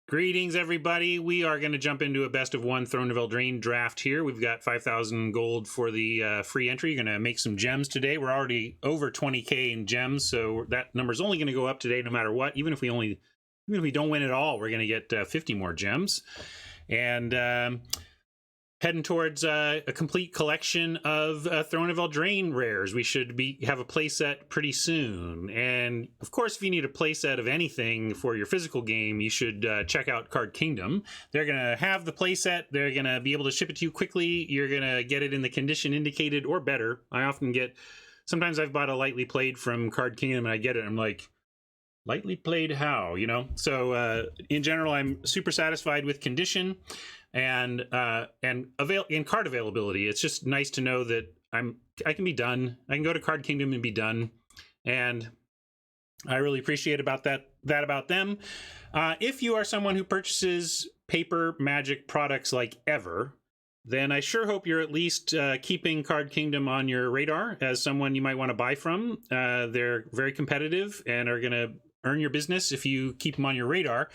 Greetings, everybody. We are going to jump into a best of one Throne of Eldraine draft here. We've got 5,000 gold for the free entry. You're going to make some gems today. We're already over 20k in gems, so that number's only going to go up today no matter what. Even if we don't win at all, we're going to get 50 more gems. And heading towards a complete collection of Throne of Eldraine rares. We should have a playset pretty soon. And of course, if you need a playset of anything for your physical game, you should check out Card Kingdom. They're going to have the playset. They're going to be able to ship it to you quickly. You're going to get it in the condition indicated or better. Sometimes I've bought a lightly played from Card Kingdom and I get it. I'm like, lightly played how, you know? So in general, I'm super satisfied with condition and in card availability. It's just nice to know that I can be done. I can go to Card Kingdom and be done, and I really appreciate that about them. If you are someone who purchases paper Magic products like ever, then I sure hope you're at least keeping Card Kingdom on your radar as someone you might want to buy from. They're very competitive and are going to earn your business if you keep them on your radar.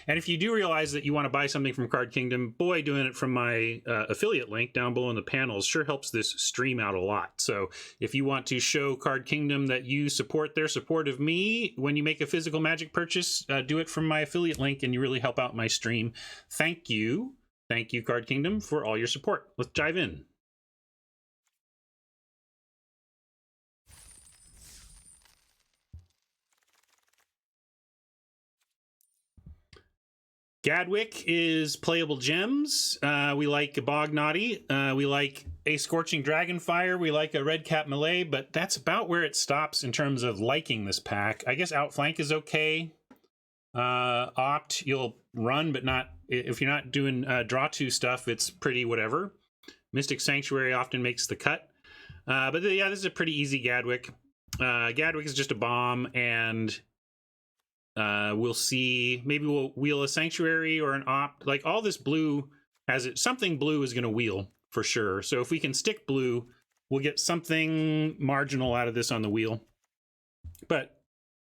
And if you do realize that you want to buy something from Card Kingdom, boy, doing it from my affiliate link down below in the panels sure helps this stream out a lot. So if you want to show Card Kingdom that you support their support of me when you make a physical Magic purchase, do it from my affiliate link and you really help out my stream. Thank you. Thank you, Card Kingdom, for all your support. Let's dive in. Gadwick is playable gems. We like a Bognaughty. We like a Scorching Dragonfire. We like a Redcap Melee, but that's about where it stops in terms of liking this pack. I guess Outflank is okay. Opt, you'll run, but not if you're not doing draw two stuff. It's pretty whatever. Mystic Sanctuary often makes the cut. But yeah, this is a pretty easy Gadwick. Gadwick is just a bomb, and we'll see. Maybe we'll wheel a Sanctuary or an Opt. Like all this blue has it. Something blue is going to wheel for sure. So if we can stick blue, we'll get something marginal out of this on the wheel. But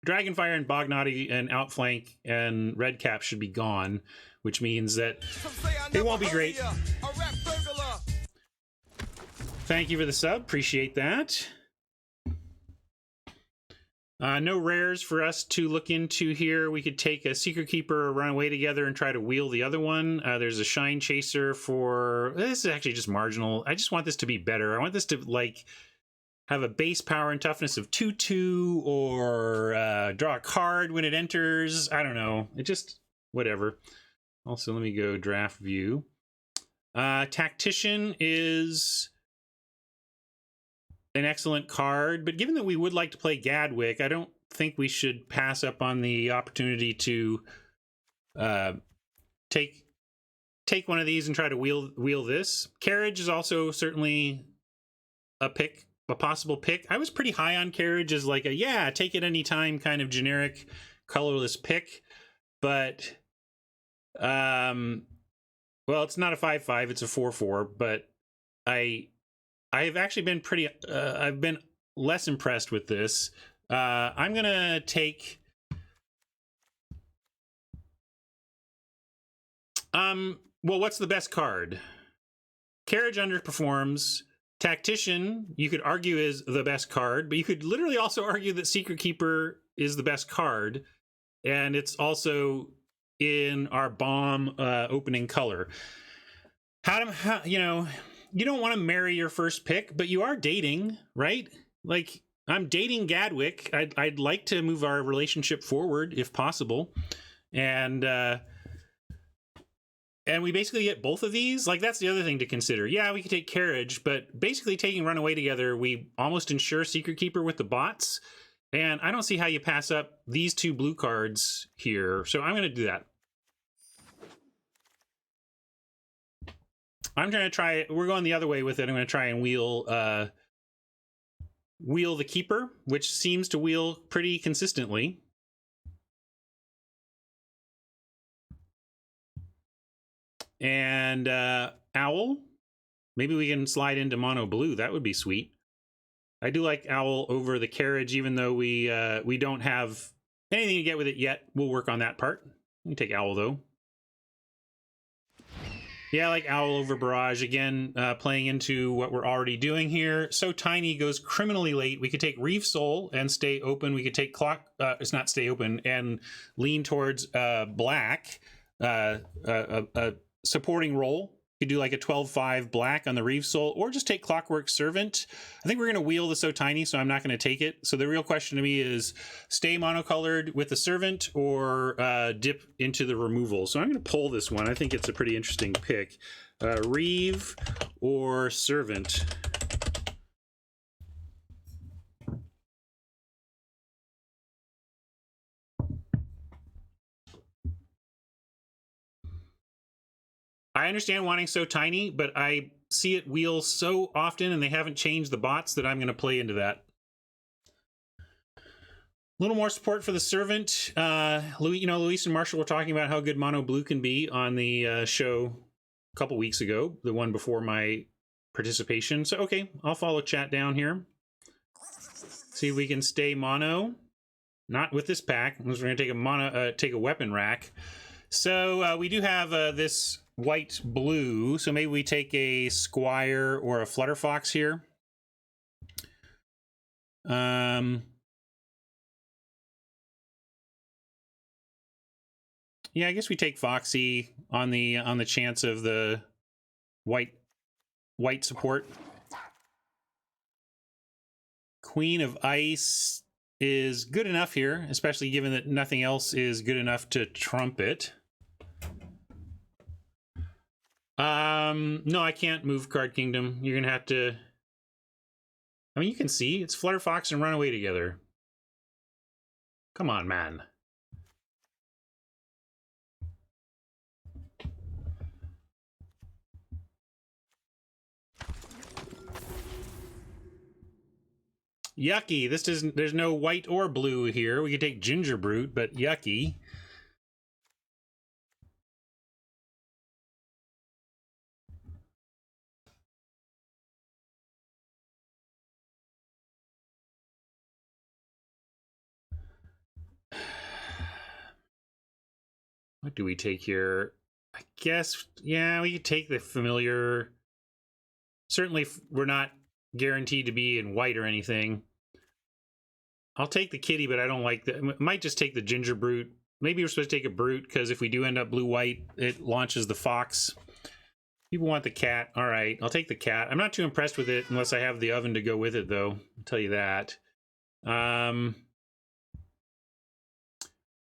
Dragonfire and Bognaughty and Outflank and Redcap should be gone, which means that it won't be great. Thank you for the sub. Appreciate that. No rares for us to look into here. We could take a Secret Keeper or Run Away Together and try to wheel the other one. There's a Shine Chaser for... This is actually just marginal. I just want this to be better. I want this to, like, have a base power and toughness of 2/2 or draw a card when it enters. I don't know. It just... whatever. Also, let me go draft view. Tactician is an excellent card, but given that we would like to play Gadwick, I don't think we should pass up on the opportunity to take one of these and try to wheel this. Carriage is also certainly a possible pick. I was pretty high on Carriage as like a take it anytime kind of generic colorless pick, but well, it's not a 5/5, it's a 4/4, but I've actually been I've been less impressed with this. I'm gonna take well, what's the best card? Carriage underperforms. Tactician, you could argue, is the best card, but you could literally also argue that Secret Keeper is the best card, and it's also in our bomb opening color. How you know, you don't want to marry your first pick, but you are dating, right? Like, I'm dating Gadwick. I'd like to move our relationship forward if possible, and we basically get both of these. Like, that's the other thing to consider. Yeah, we could take Carriage, but basically taking Run Away Together, we almost ensure Secret Keeper with the bots. And I don't see how you pass up these two blue cards here. So I'm going to do that. I'm going to try... We're going the other way with it. I'm going to try and wheel the Keeper, which seems to wheel pretty consistently. And Owl. Maybe we can slide into mono blue. That would be sweet. I do like Owl over the Carriage, even though we don't have anything to get with it yet. We'll work on that part. We can take Owl, though. Yeah, like Owl over Barrage. Again, playing into what we're already doing here. So Tiny goes criminally late. We could take Reef Soul and stay open. We could take Clock, it's not stay open, and lean towards black, a supporting role. You could do like a 12-5 black on the Reef Soul, or just take Clockwork Servant. I think we're going to wheel the So Tiny, so I'm not going to take it. So the real question to me is stay monocolored with the Servant or dip into the removal. So I'm going to pull this one. I think it's a pretty interesting pick. Reeve or Servant. I understand wanting So Tiny, but I see it wheel so often and they haven't changed the bots that I'm going to play into that. A little more support for the Servant. Luis and Marshall were talking about how good mono blue can be on the show a couple weeks ago, the one before my participation. So, okay, I'll follow chat down here. See if we can stay mono. Not with this pack. We're going to take a weapon rack. So we do have this white blue. So maybe we take a Squire or a Flutterfox here. Yeah, I guess we take Foxy on the chance of the white support. Queen of Ice is good enough here, especially given that nothing else is good enough to trump it. No, I can't move Card Kingdom. You're gonna have to. I mean, you can see it's Flutterfox and Runaway together. Come on, man. Yucky. This doesn't. There's no white or blue here. We could take Ginger Brute, but yucky. What do we take here? I guess, yeah, we could take the familiar. Certainly, we're not guaranteed to be in white or anything. I'll take the kitty, but I don't like that. Might just take the Ginger Brute. Maybe we're supposed to take a Brute, because if we do end up blue-white, it launches the Fox. People want the cat. All right, I'll take the cat. I'm not too impressed with it unless I have the oven to go with it, though. I'll tell you that.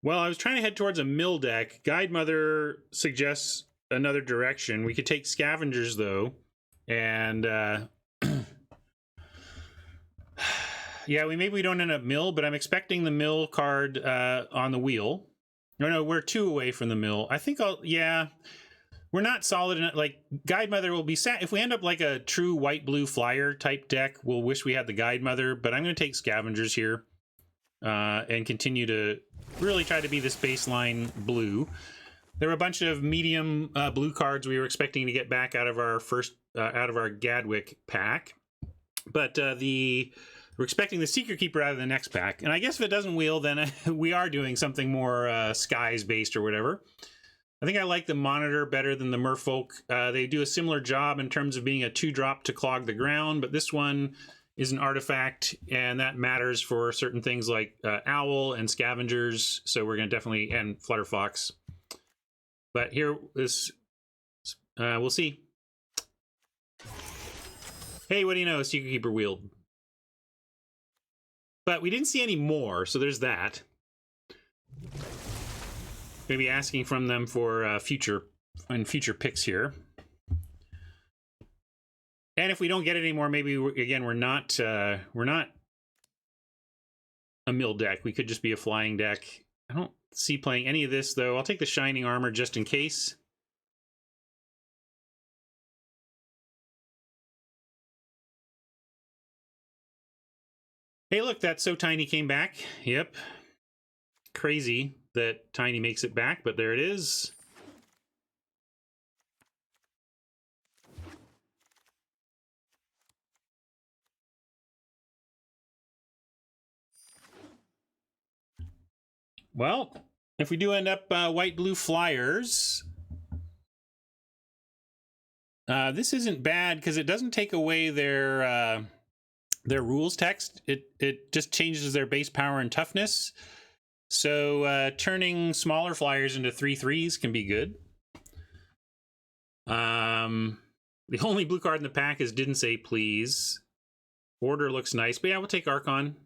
Well, I was trying to head towards a mill deck. Guide Mother suggests another direction. We could take Scavengers, though. And, yeah, maybe we don't end up mill, but I'm expecting the mill card on the wheel. No, we're 2 away from the mill. I think yeah. We're not solid enough. Like, Guide Mother will be sad. If we end up like a true white-blue flyer type deck, we'll wish we had the Guide Mother, but I'm going to take Scavengers here and continue to really try to be this baseline blue. There were a bunch of medium blue cards we were expecting to get back out of our Gadwick pack, but we're expecting the Secret Keeper out of the next pack. And I guess if it doesn't wheel, then we are doing something more skies based or whatever. I think I like the Monitor better than the Merfolk. They do a similar job in terms of being a 2-drop to clog the ground, but this one is an artifact, and that matters for certain things like Owl and Scavengers. So we're going to definitely, and Flutterfox. But here, we'll see. Hey, what do you know? Secret Keeper wheeled. But we didn't see any more, so there's that. Maybe asking from them for future picks here. And if we don't get it anymore, maybe we're not a mill deck. We could just be a flying deck. I don't see playing any of this, though. I'll take the Shining Armor just in case. Hey, look, that So Tiny came back. Yep. Crazy that Tiny makes it back, but there it is. Well, if we do end up white-blue flyers, This isn't bad because it doesn't take away their rules text. It just changes their base power and toughness. So turning smaller flyers into 3/3s can be good. The only blue card in the pack is Didn't Say Please. Order looks nice, but yeah, we'll take Archon.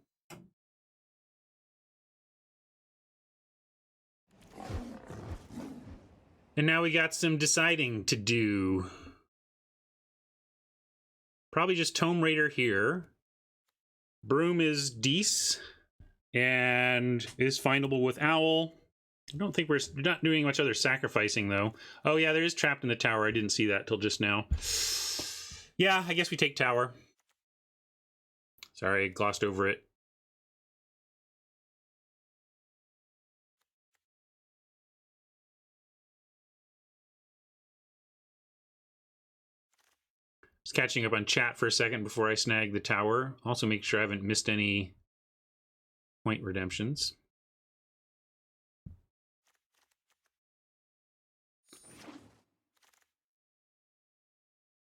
And now we got some deciding to do. Probably just Tome Raider here. Broom is Deece and is findable with Owl. I don't think we're not doing much other sacrificing, though. Oh, yeah, there is Trapped in the Tower. I didn't see that till just now. Yeah, I guess we take Tower. Sorry, I glossed over it. Just catching up on chat for a second before I snag the Tower. Also make sure I haven't missed any point redemptions.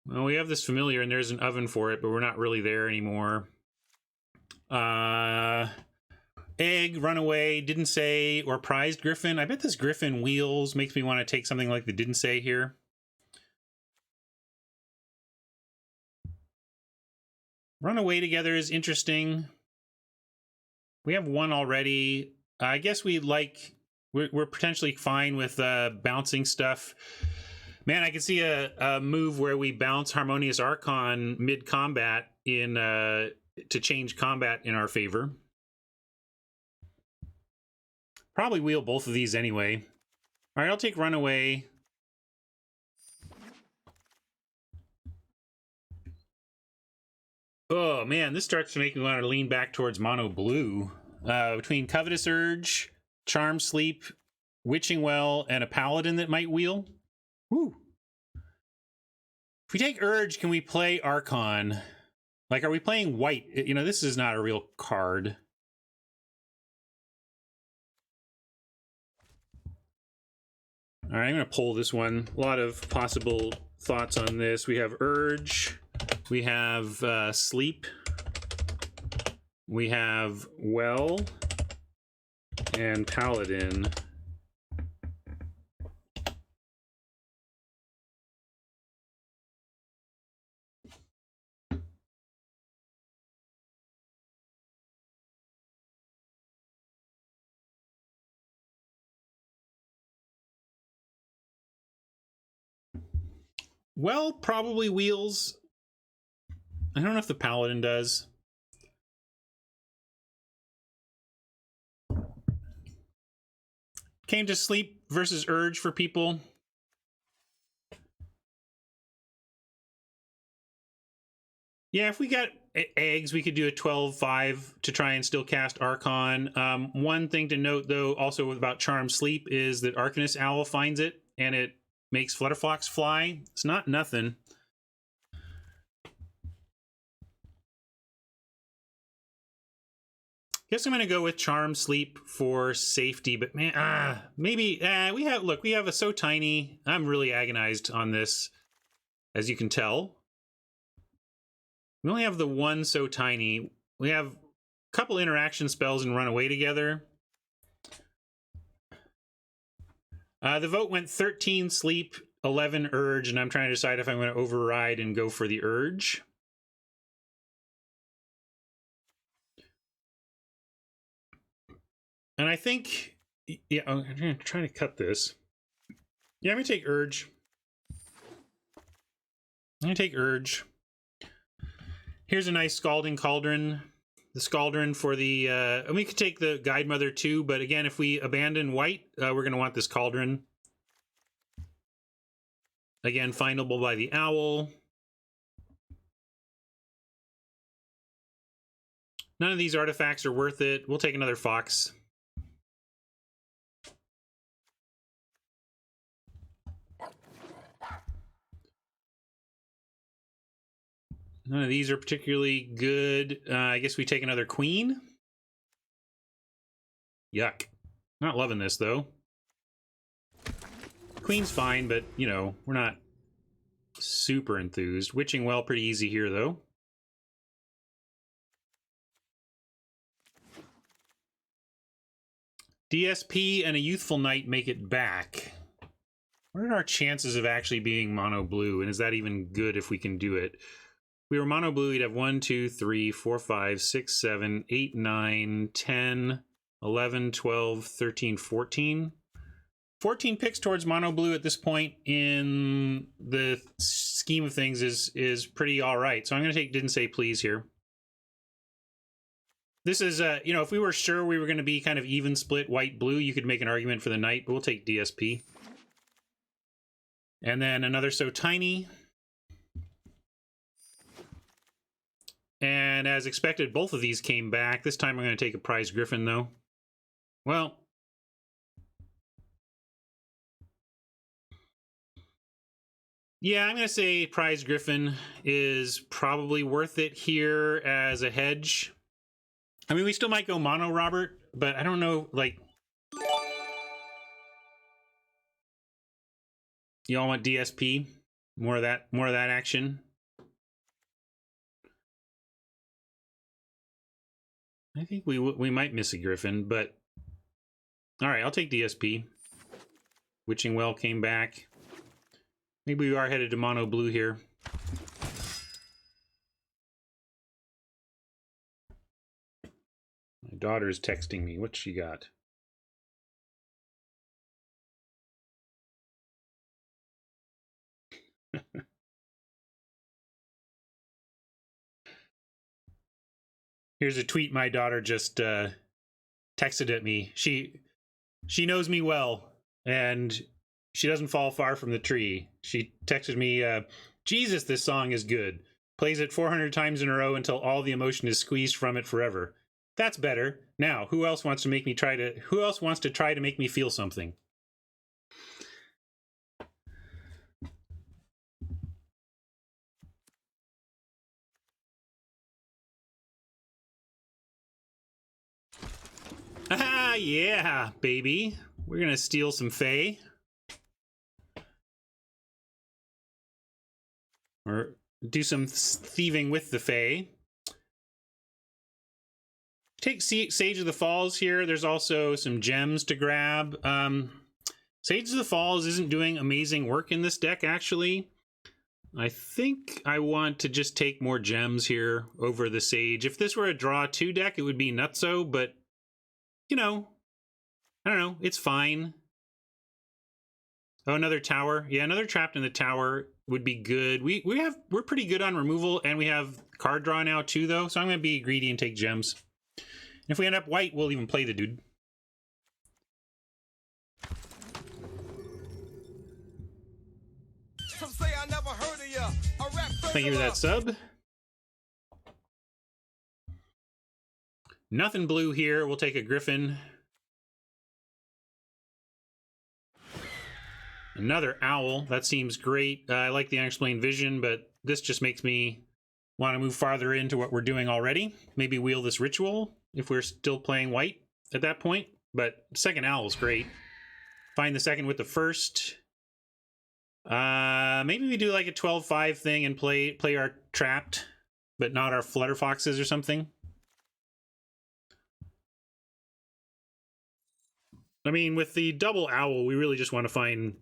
Well, we have this familiar and there's an oven for it, but we're not really there anymore. Egg, Runaway, Didn't Say, or Prized Griffin. I bet this Griffin Wheels makes me want to take something like the Didn't Say here. Runaway together is interesting. We have one already. I guess we're potentially fine with bouncing stuff. Man, I can see a move where we bounce Harmonious Archon mid-combat in to change combat in our favor. Probably wheel both of these anyway. All right, I'll take Runaway. Oh, man, this starts to make me want to lean back towards mono blue. Between Covetous Urge, Charm Sleep, Witching Well, and a Paladin that might wheel. Woo. If we take Urge, can we play Archon? Like, are we playing white? You know, this is not a real card. All right, I'm going to pull this one. A lot of possible thoughts on this. We have Urge. We have Sleep. We have Well. And Paladin. Well, probably wheels. I don't know if the Paladin does. Came to Sleep versus Urge for people. Yeah, if we got eggs, we could do a 12-5 to try and still cast Archon. One thing to note, though, also about Charm Sleep is that Arcanist Owl finds it, and it makes Flutterfox fly. It's not nothing. Guess I'm going to go with Charm Sleep for safety, but man, maybe we have a so tiny. I'm really agonized on this, as you can tell. We only have the one so tiny. We have a couple interaction spells and run away together. The vote went 13 Sleep, 11 Urge, and I'm trying to decide if I'm going to override and go for the Urge. And I think, yeah, I'm trying to cut this. Yeah, I'm going to take Urge. I'm going to take Urge. Here's a nice Scalding Cauldron. The Scaldron for the... and we could take the Guide Mother too, but again, if we abandon white, we're going to want this Cauldron. Again, findable by the Owl. None of these artifacts are worth it. We'll take another Fox. None of these are particularly good. I guess we take another Queen. Yuck. Not loving this, though. Queen's fine, but, you know, we're not super enthused. Witching Well pretty easy here, though. DSP and a Youthful Knight make it back. What are our chances of actually being mono blue? And is that even good if we can do it? If we were mono blue, we'd have 1, 2, 3, 4, 5, 6, 7, 8, 9, 10, 11, 12, 13, 14. 14 picks towards mono blue at this point in the scheme of things is pretty all right. So I'm going to take Didn't Say Please here. This is, you know, if we were sure we were going to be kind of even split white-blue, you could make an argument for the knight, but we'll take DSP. And then another So Tiny. And as expected, both of these came back. This time I'm going to take a Prize Griffin, though. Well, yeah, I'm going to say Prize Griffin is probably worth it here as a hedge. I mean, we still might go mono, Robert, but I don't know, like... You all want DSP? More of that action? I think we might miss a Griffin, but... Alright, I'll take DSP. Witching Well came back. Maybe we are headed to mono blue here. My daughter's texting me. What's she got? Here's a tweet my daughter just texted at me. She knows me well, and she doesn't fall far from the tree. She texted me, Jesus, this song is good. Plays it 400 times in a row until all the emotion is squeezed from it forever. That's better. Now, who else wants to try to make me feel something? Ah, yeah, baby. We're gonna steal some Fae. Or do some thieving with the Fae. Take Sage of the Falls here. There's also some gems to grab. Sage of the Falls isn't doing amazing work in this deck, actually. I think I want to just take more gems here over the Sage. If this were a draw 2 deck, it would be nutso, but, you know, I don't know. It's fine. Oh, another tower. Yeah, another Trapped in the Tower would be good. We're pretty good on removal, and we have card draw now too, though. So I'm going to be greedy and take gems. And if we end up white, we'll even play the dude. Some say I never heard of ya. Thank you for that sub. Nothing blue here. We'll take a Griffin. Another Owl. That seems great. I like the Unexplained Vision, but this just makes me want to move farther into what we're doing already. Maybe wheel this Ritual if we're still playing white at that point. But second Owl is great. Find the second with the first. Maybe we do like a 12-5 thing and play our Trapped, but not our Flutterfoxes or something. I mean, with the double Owl, we really just want to find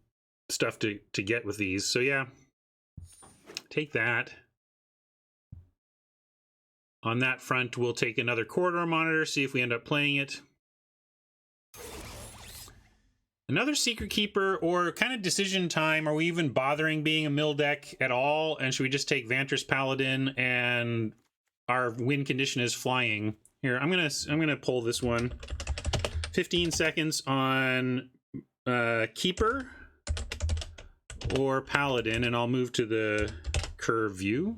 stuff to get with these. So yeah, take that. On that front, we'll take another Corridor Monitor, see if we end up playing it. Another Secret Keeper, or kind of decision time. Are we even bothering being a mill deck at all? And should we just take Vantress Paladin and our win condition is flying? Here, I'm gonna pull this one. 15 seconds on Keeper or Paladin, and I'll move to the curve view.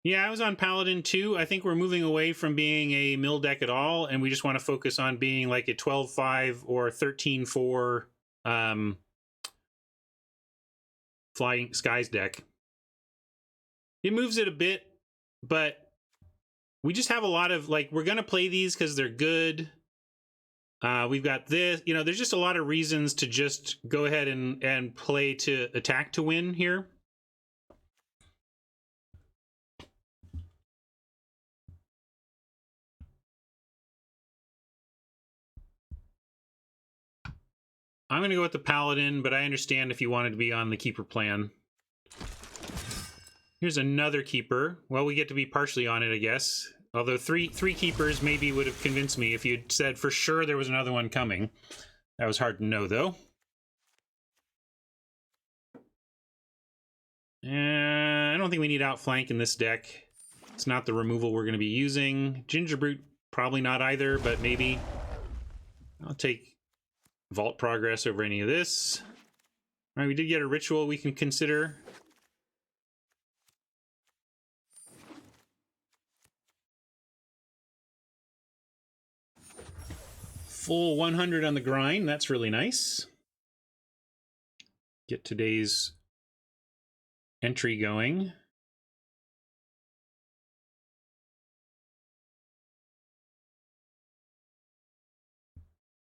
Yeah, I was on Paladin too. I think we're moving away from being a mill deck at all, and we just want to focus on being like a 12-5 or 13-4 Flying Skies deck. It moves it a bit, but we just have a lot of, like, we're going to play these because they're good. We've got this, you know, there's just a lot of reasons to just go ahead and play to attack to win here. I'm going to go with the Paladin, but I understand if you wanted to be on the Keeper plan. Here's another Keeper. Well, we get to be partially on it, I guess. Although three Keepers maybe would have convinced me if you'd said for sure there was another one coming. That was hard to know, though. I don't think we need Outflank in this deck. It's not the removal we're going to be using. Gingerbrute, probably not either, but maybe. I'll take Vault Progress over any of this. All right, we did get a Ritual we can consider. Full 100 on the grind. That's really nice. Get today's entry going.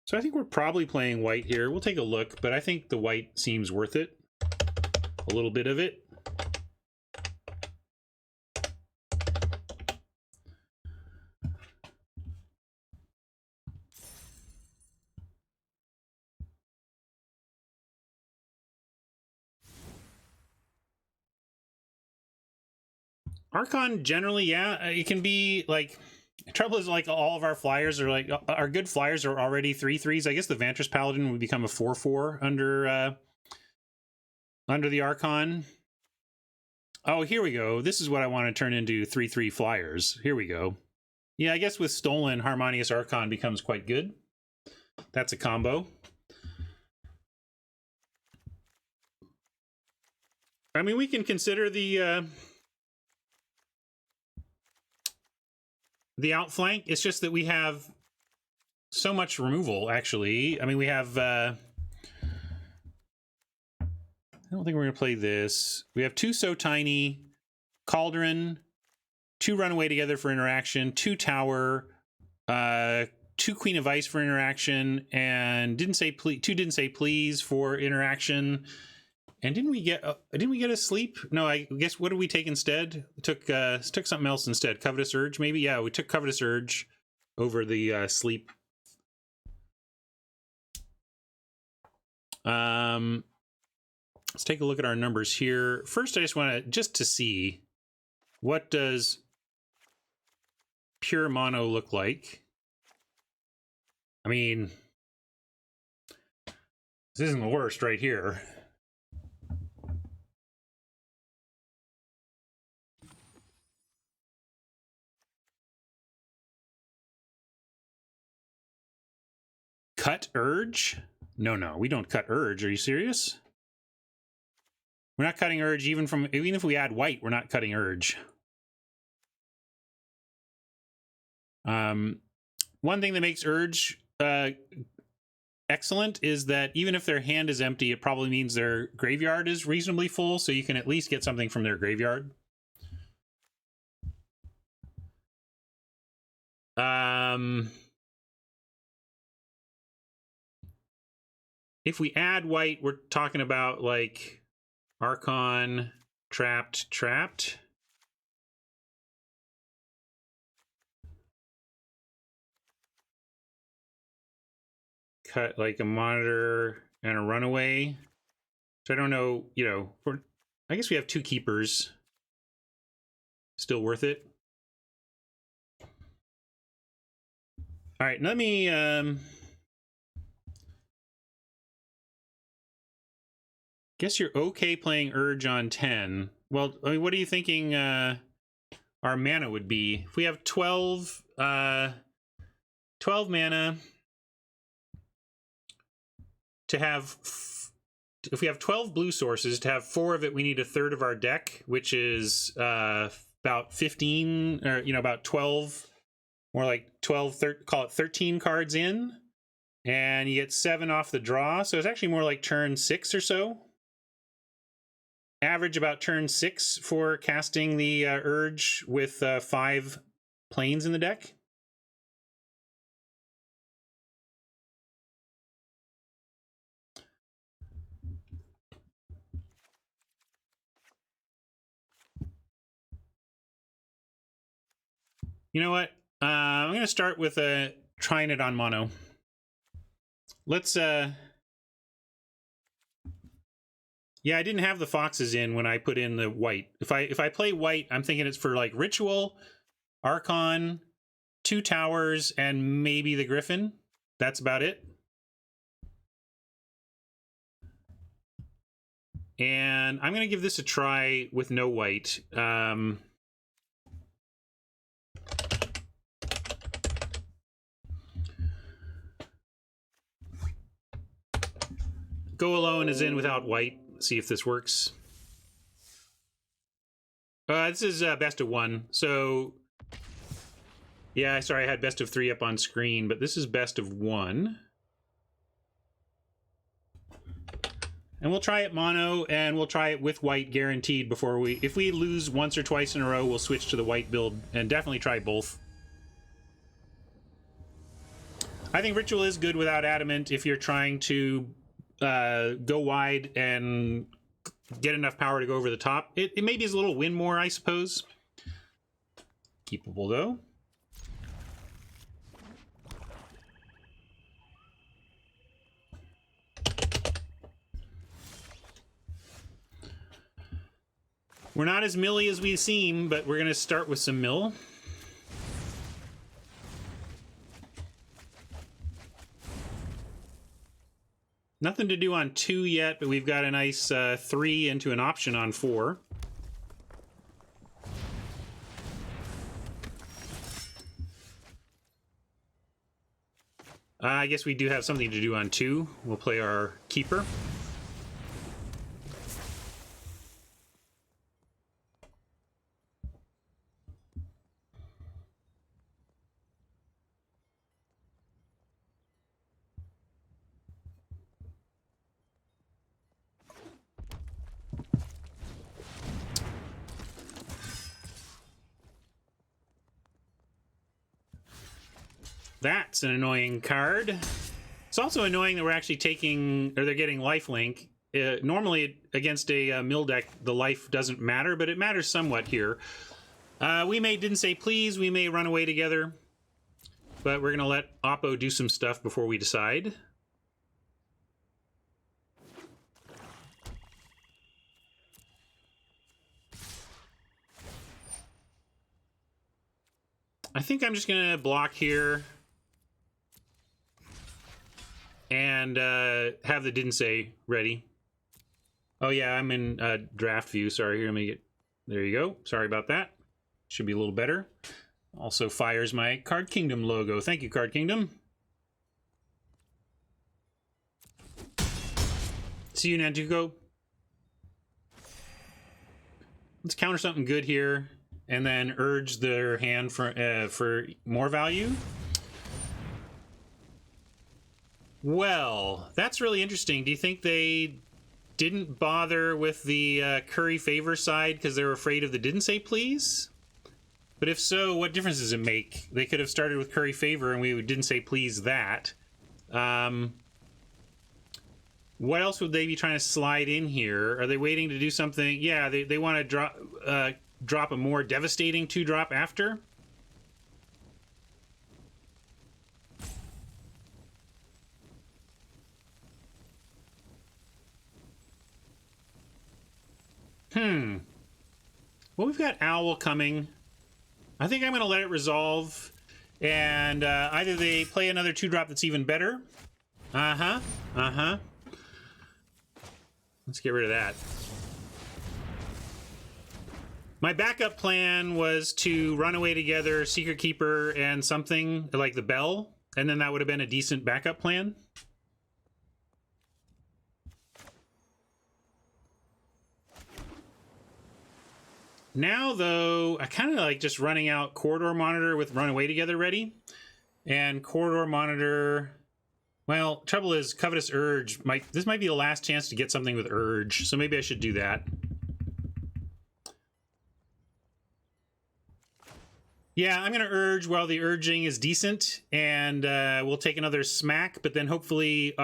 So I think we're probably playing white here. We'll take a look, but I think the white seems worth it. A little bit of it. Archon, generally, yeah, it can be like... The trouble is, like, all of our flyers are like... Our good flyers are already 3/3s. I guess the Vantress Paladin would become a 4/4 under the Archon. Oh, here we go. This is what I want to turn into 3/3 flyers. Here we go. Yeah, I guess with Stolen, Harmonious Archon becomes quite good. That's a combo. I mean, we can consider the outflank. It's just that we have so much removal, actually. I mean, we have... I don't think we're going to play this. We have 2 So Tiny, Cauldron, 2 Runaway Together for interaction, 2 Tower, 2 Queen of Ice for interaction, and 2 Didn't Say Please for interaction. And didn't we get a sleep? No, I guess what did we take instead? We took something else instead. Covetous Urge, maybe? Yeah, we took Covetous Urge over the sleep. Let's take a look at our numbers here. First, I just want to see, what does pure mono look like? I mean, this isn't the worst right here. Cut Urge? No, we don't cut Urge. Are you serious? We're not cutting Urge even if we add white, we're not cutting Urge. One thing that makes Urge excellent is that even if their hand is empty, it probably means their graveyard is reasonably full, so you can at least get something from their graveyard. If we add white, we're talking about like Archon, trapped. Cut like a Monitor and a Runaway. So I don't know, you know, I guess we have 2 Keepers. Still worth it. All right, let me guess you're okay playing Urge on 10. Well, I mean, what are you thinking our mana would be? If we have 12 mana to have... If we have 12 blue sources, to have 4 of it, we need a third of our deck, which is about 15 or about 12, more like 12, call it 13 cards in, and you get 7 off the draw. So it's actually more like turn 6 or so. Average about turn 6 for casting the Urge with 5 planes in the deck. You know what? I'm going to start with trying it on mono. Let's... Yeah, I didn't have the foxes in when I put in the white. If I play white, I'm thinking it's for like Ritual, Archon, 2 towers, and maybe the Griffin. That's about it. And I'm going to give this a try with no white. Go Alone is in without white. See if this works. This is best of 1. So, yeah, sorry, I had best of 3 up on screen, but this is best of 1. And we'll try it mono, and we'll try it with white guaranteed before if we lose once or twice in a row, we'll switch to the white build and definitely try both. I think Ritual is good without Adamant if you're trying to go wide and get enough power to go over the top. It maybe is a little win more, I suppose. Keepable, though. We're not as milly as we seem, but we're going to start with some mill. Nothing to do on 2 yet, but we've got a nice 3 into an option on 4. I guess we do have something to do on 2. We'll play our Keeper. That's an annoying card. It's also annoying that we're actually taking, or they're getting lifelink. Normally, against a mill deck, the life doesn't matter, but it matters somewhat here. We didn't say please, we may run away together, but we're going to let Oppo do some stuff before we decide. I think I'm just going to block here and have the didn't say ready. Oh yeah, I'm in draft view. Sorry, here, let me get, there you go. Sorry about that. Should be a little better. Also fires my Card Kingdom logo. Thank you, Card Kingdom. See you, Nantuko. Let's counter something good here and then urge their hand for more value. Well, that's really interesting. Do you think they didn't bother with the Curry Favor side because they're afraid of the didn't say please? But if so, what difference does it make? They could have started with Curry Favor and we didn't say please that. What else would they be trying to slide in here? Are they waiting to do something? Yeah, they want to drop a more devastating 2-drop after. Well, we've got Owl coming. I think I'm going to let it resolve. And either they play another 2-drop that's even better. Let's get rid of that. My backup plan was to run away together, Secret Keeper, and something like the Bell. And then that would have been a decent backup plan. Now, though, I kind of like just running out Corridor Monitor with Run Away Together ready. And Corridor Monitor... Well, trouble is, Covetous Urge, this might be the last chance to get something with Urge, so maybe I should do that. Yeah, I'm going to Urge while the urging is decent, and we'll take another smack, but then hopefully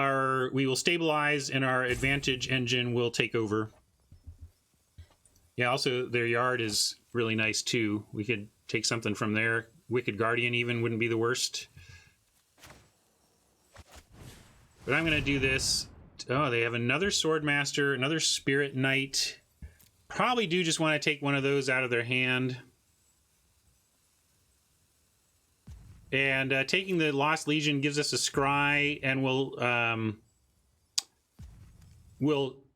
we will stabilize and our advantage engine will take over. Yeah, also their yard is really nice too. We could take something from there. Wicked Guardian even wouldn't be the worst. But I'm going to do this. Oh, they have another Swordmaster, another Spirit Knight. Probably do just want to take one of those out of their hand. And taking the Lost Legion gives us a scry, and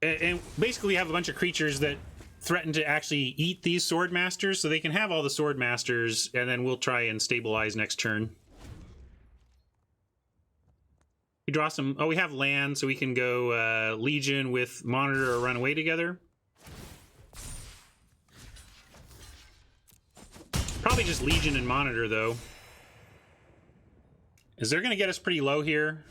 and basically we have a bunch of creatures that threaten to actually eat these Swordmasters, so they can have all the Swordmasters, and then we'll try and stabilize next turn. We draw some... Oh, we have land, so we can go Legion with Monitor or Run Away Together. Probably just Legion and Monitor, though. Is they're going to get us pretty low here.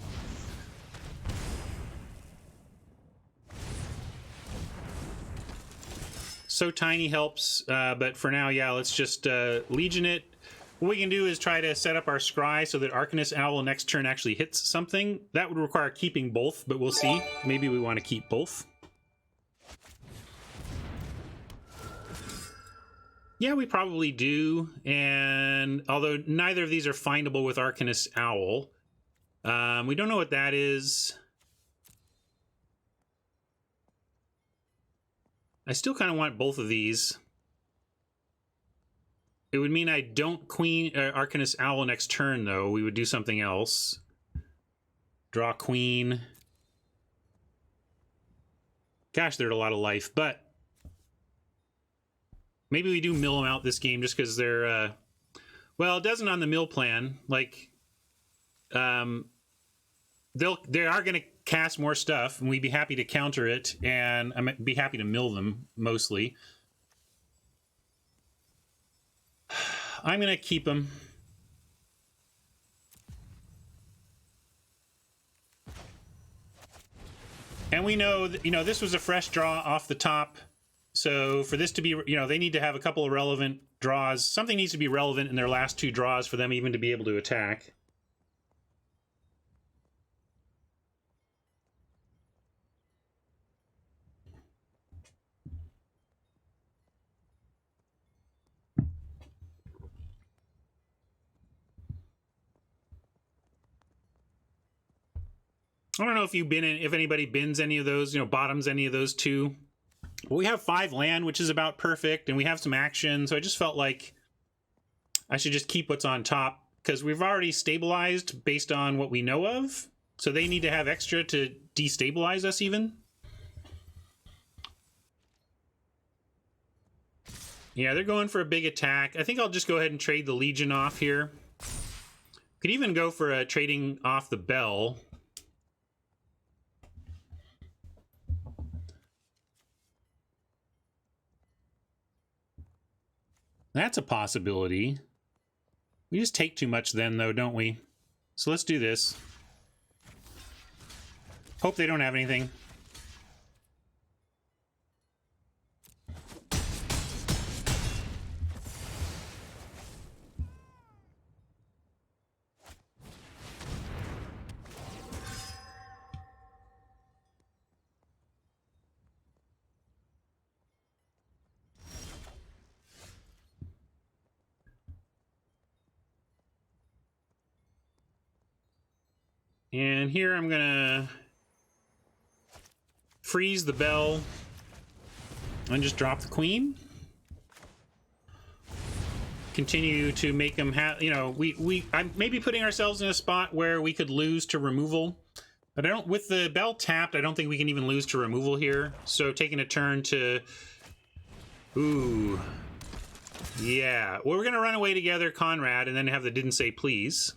So Tiny helps, but for now, yeah, let's just Legion it. What we can do is try to set up our scry so that Arcanist Owl next turn actually hits something. That would require keeping both, but we'll see. Maybe we want to keep both. Yeah, we probably do. And although neither of these are findable with Arcanist Owl, we don't know what that is. I still kind of want both of these. It would mean I don't Queen Arcanist Owl next turn, though. We would do something else. Draw Queen. Gosh, they're at a lot of life, but maybe we do mill them out this game just because they're... well, it doesn't on the mill plan. Like, they are going to cast more stuff, and we'd be happy to counter it, and I'd be happy to mill them, mostly. I'm going to keep them. And we know that, you know, this was a fresh draw off the top. So for this to be, you know, they need to have a couple of relevant draws. Something needs to be relevant in their last two draws for them even to be able to attack. I don't know if if anybody bins any of those, you know, bottoms any of those two. But we have 5 land, which is about perfect, and we have some action, so I just felt like I should just keep what's on top, because we've already stabilized based on what we know of, so they need to have extra to destabilize us even. Yeah, they're going for a big attack. I think I'll just go ahead and trade the Legion off here. Could even go for a trading off the Bell. That's a possibility. We just take too much then, though, don't we? So let's do this. Hope they don't have anything. And here I'm gonna freeze the Bell and just drop the Queen. Continue to make them have, you know, I'm maybe putting ourselves in a spot where we could lose to removal, but I don't, with the Bell tapped, I don't think we can even lose to removal here. So taking a turn to, ooh, yeah. Well, we're gonna Run Away Together, Conrad, and then have the Didn't Say Please.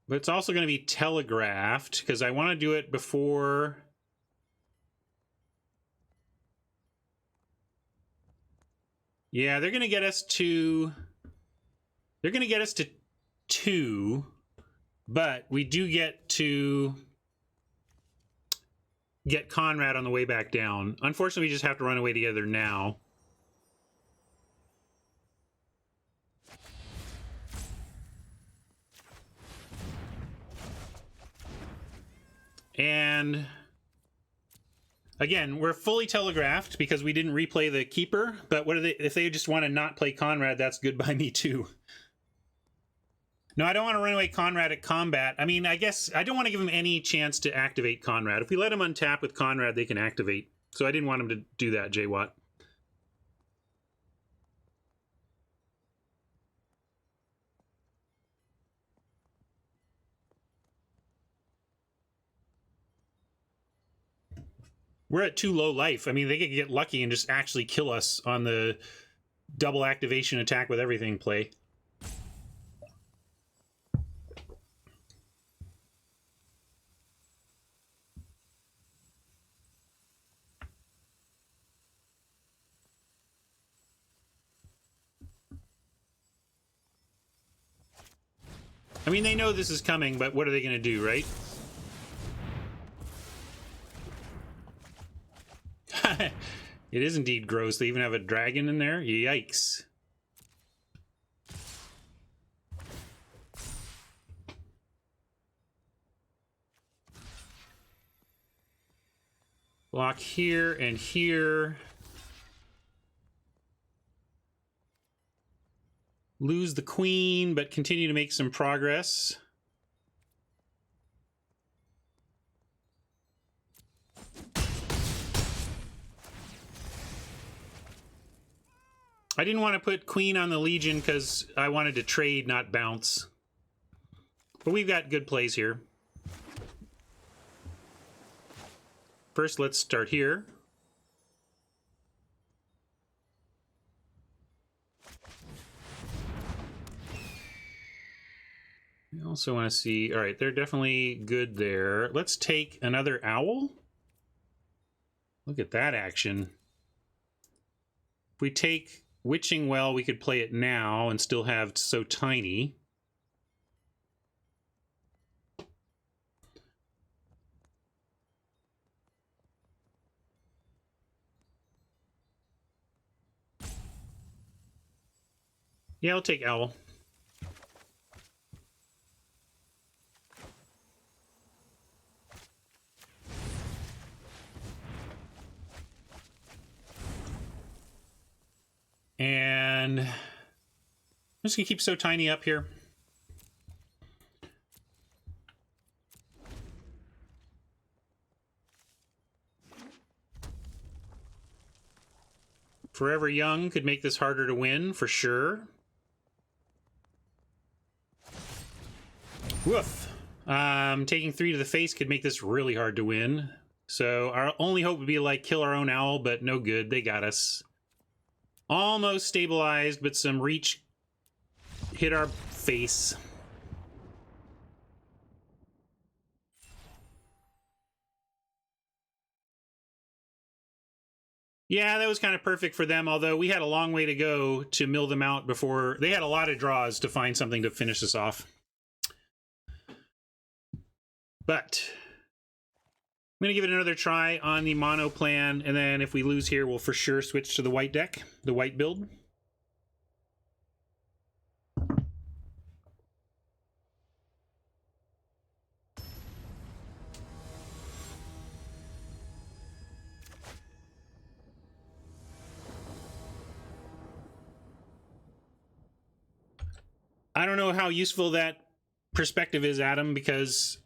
But it's also going to be telegraphed because I want to do it before. Yeah, they're going to get us to. They're going to get us to 2, but we do get to get Conrad on the way back down. Unfortunately, we just have to run away together now. And again, we're fully telegraphed because we didn't replay the Keeper, but what are they, if they just want to not play Conrad, that's good by me too. No, I don't want to run away Conrad at combat. I mean, I guess I don't want to give him any chance to activate Conrad. If we let him untap with Conrad, they can activate. So I didn't want him to do that, J-Watt. We're at 2 low life. I mean, they could get lucky and just actually kill us on the double activation attack with everything play. I mean, they know this is coming, but what are they going to do, right? It is indeed gross. They even have a dragon in there. Yikes. Block here and here. Lose the queen, but continue to make some progress. I didn't want to put queen on the Legion because I wanted to trade, not bounce. But we've got good plays here. First, let's start here. I also want to see... All right, they're definitely good there. Let's take another owl. Look at that action. If we take Witching Well, we could play it now and still have So Tiny. Yeah, I'll take Owl. And I'm just gonna keep So Tiny up here. Forever Young could make this harder to win, for sure. Woof. Taking 3 to the face could make this really hard to win. So our only hope would be like kill our own owl, but no good. They got us. Almost stabilized, but some reach hit our face. Yeah, that was kind of perfect for them, although we had a long way to go to mill them out before. They had a lot of draws to find something to finish us off. But I'm going to give it another try on the mono plan, and then if we lose here, we'll for sure switch to the white deck, the white build. I don't know how useful that perspective is, Adam, because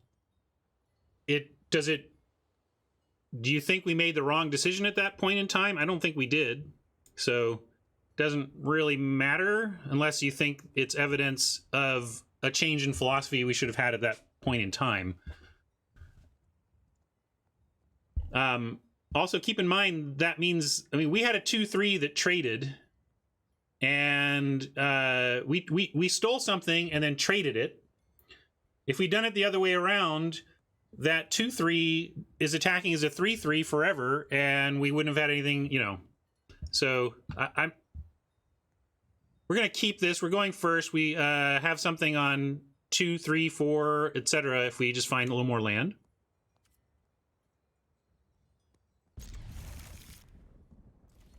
do you think we made the wrong decision at that point in time? I don't think we did. So it doesn't really matter unless you think it's evidence of a change in philosophy we should have had at that point in time. Also, keep in mind that means, I mean, we had a 2-3 that traded, and we stole something and then traded it. If we'd done it the other way around, that 2/3 is attacking as a 3/3 forever, and we wouldn't have had anything, you know. So we're going to keep this. We're going first. We have something on 2, 3, 4, etc. if we just find a little more land.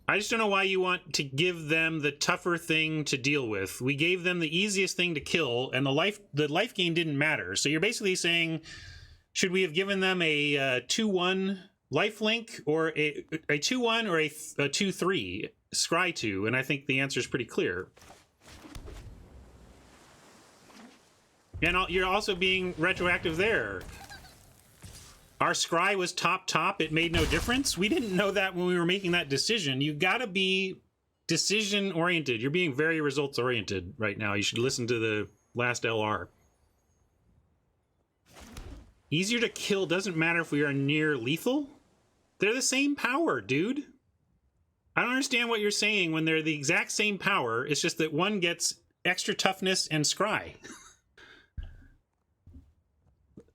I just don't know why you want to give them the tougher thing to deal with. We gave them the easiest thing to kill, and the life gain didn't matter. So you're basically saying, should we have given them a 2/1 lifelink, or a 2/1 or a 2/3 scry 2? And I think the answer is pretty clear. And you're also being retroactive there. Our scry was top. It made no difference. We didn't know that when we were making that decision. You gotta be decision-oriented. You're being very results-oriented right now. You should listen to the last LR. Easier to kill doesn't matter if we are near lethal. They're the same power, dude. I don't understand what you're saying when they're the exact same power. It's just that one gets extra toughness and scry.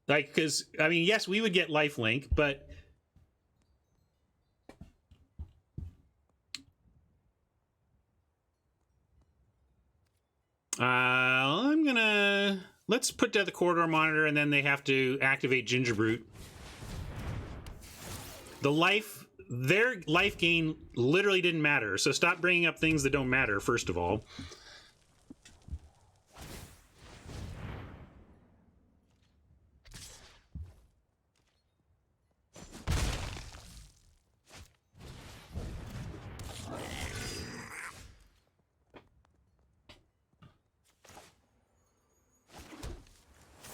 Like, because, I mean, yes, we would get lifelink, but... I'm gonna... Let's put down the corridor monitor, and then they have to activate Gingerbrute. Their life gain literally didn't matter, so stop bringing up things that don't matter, first of all.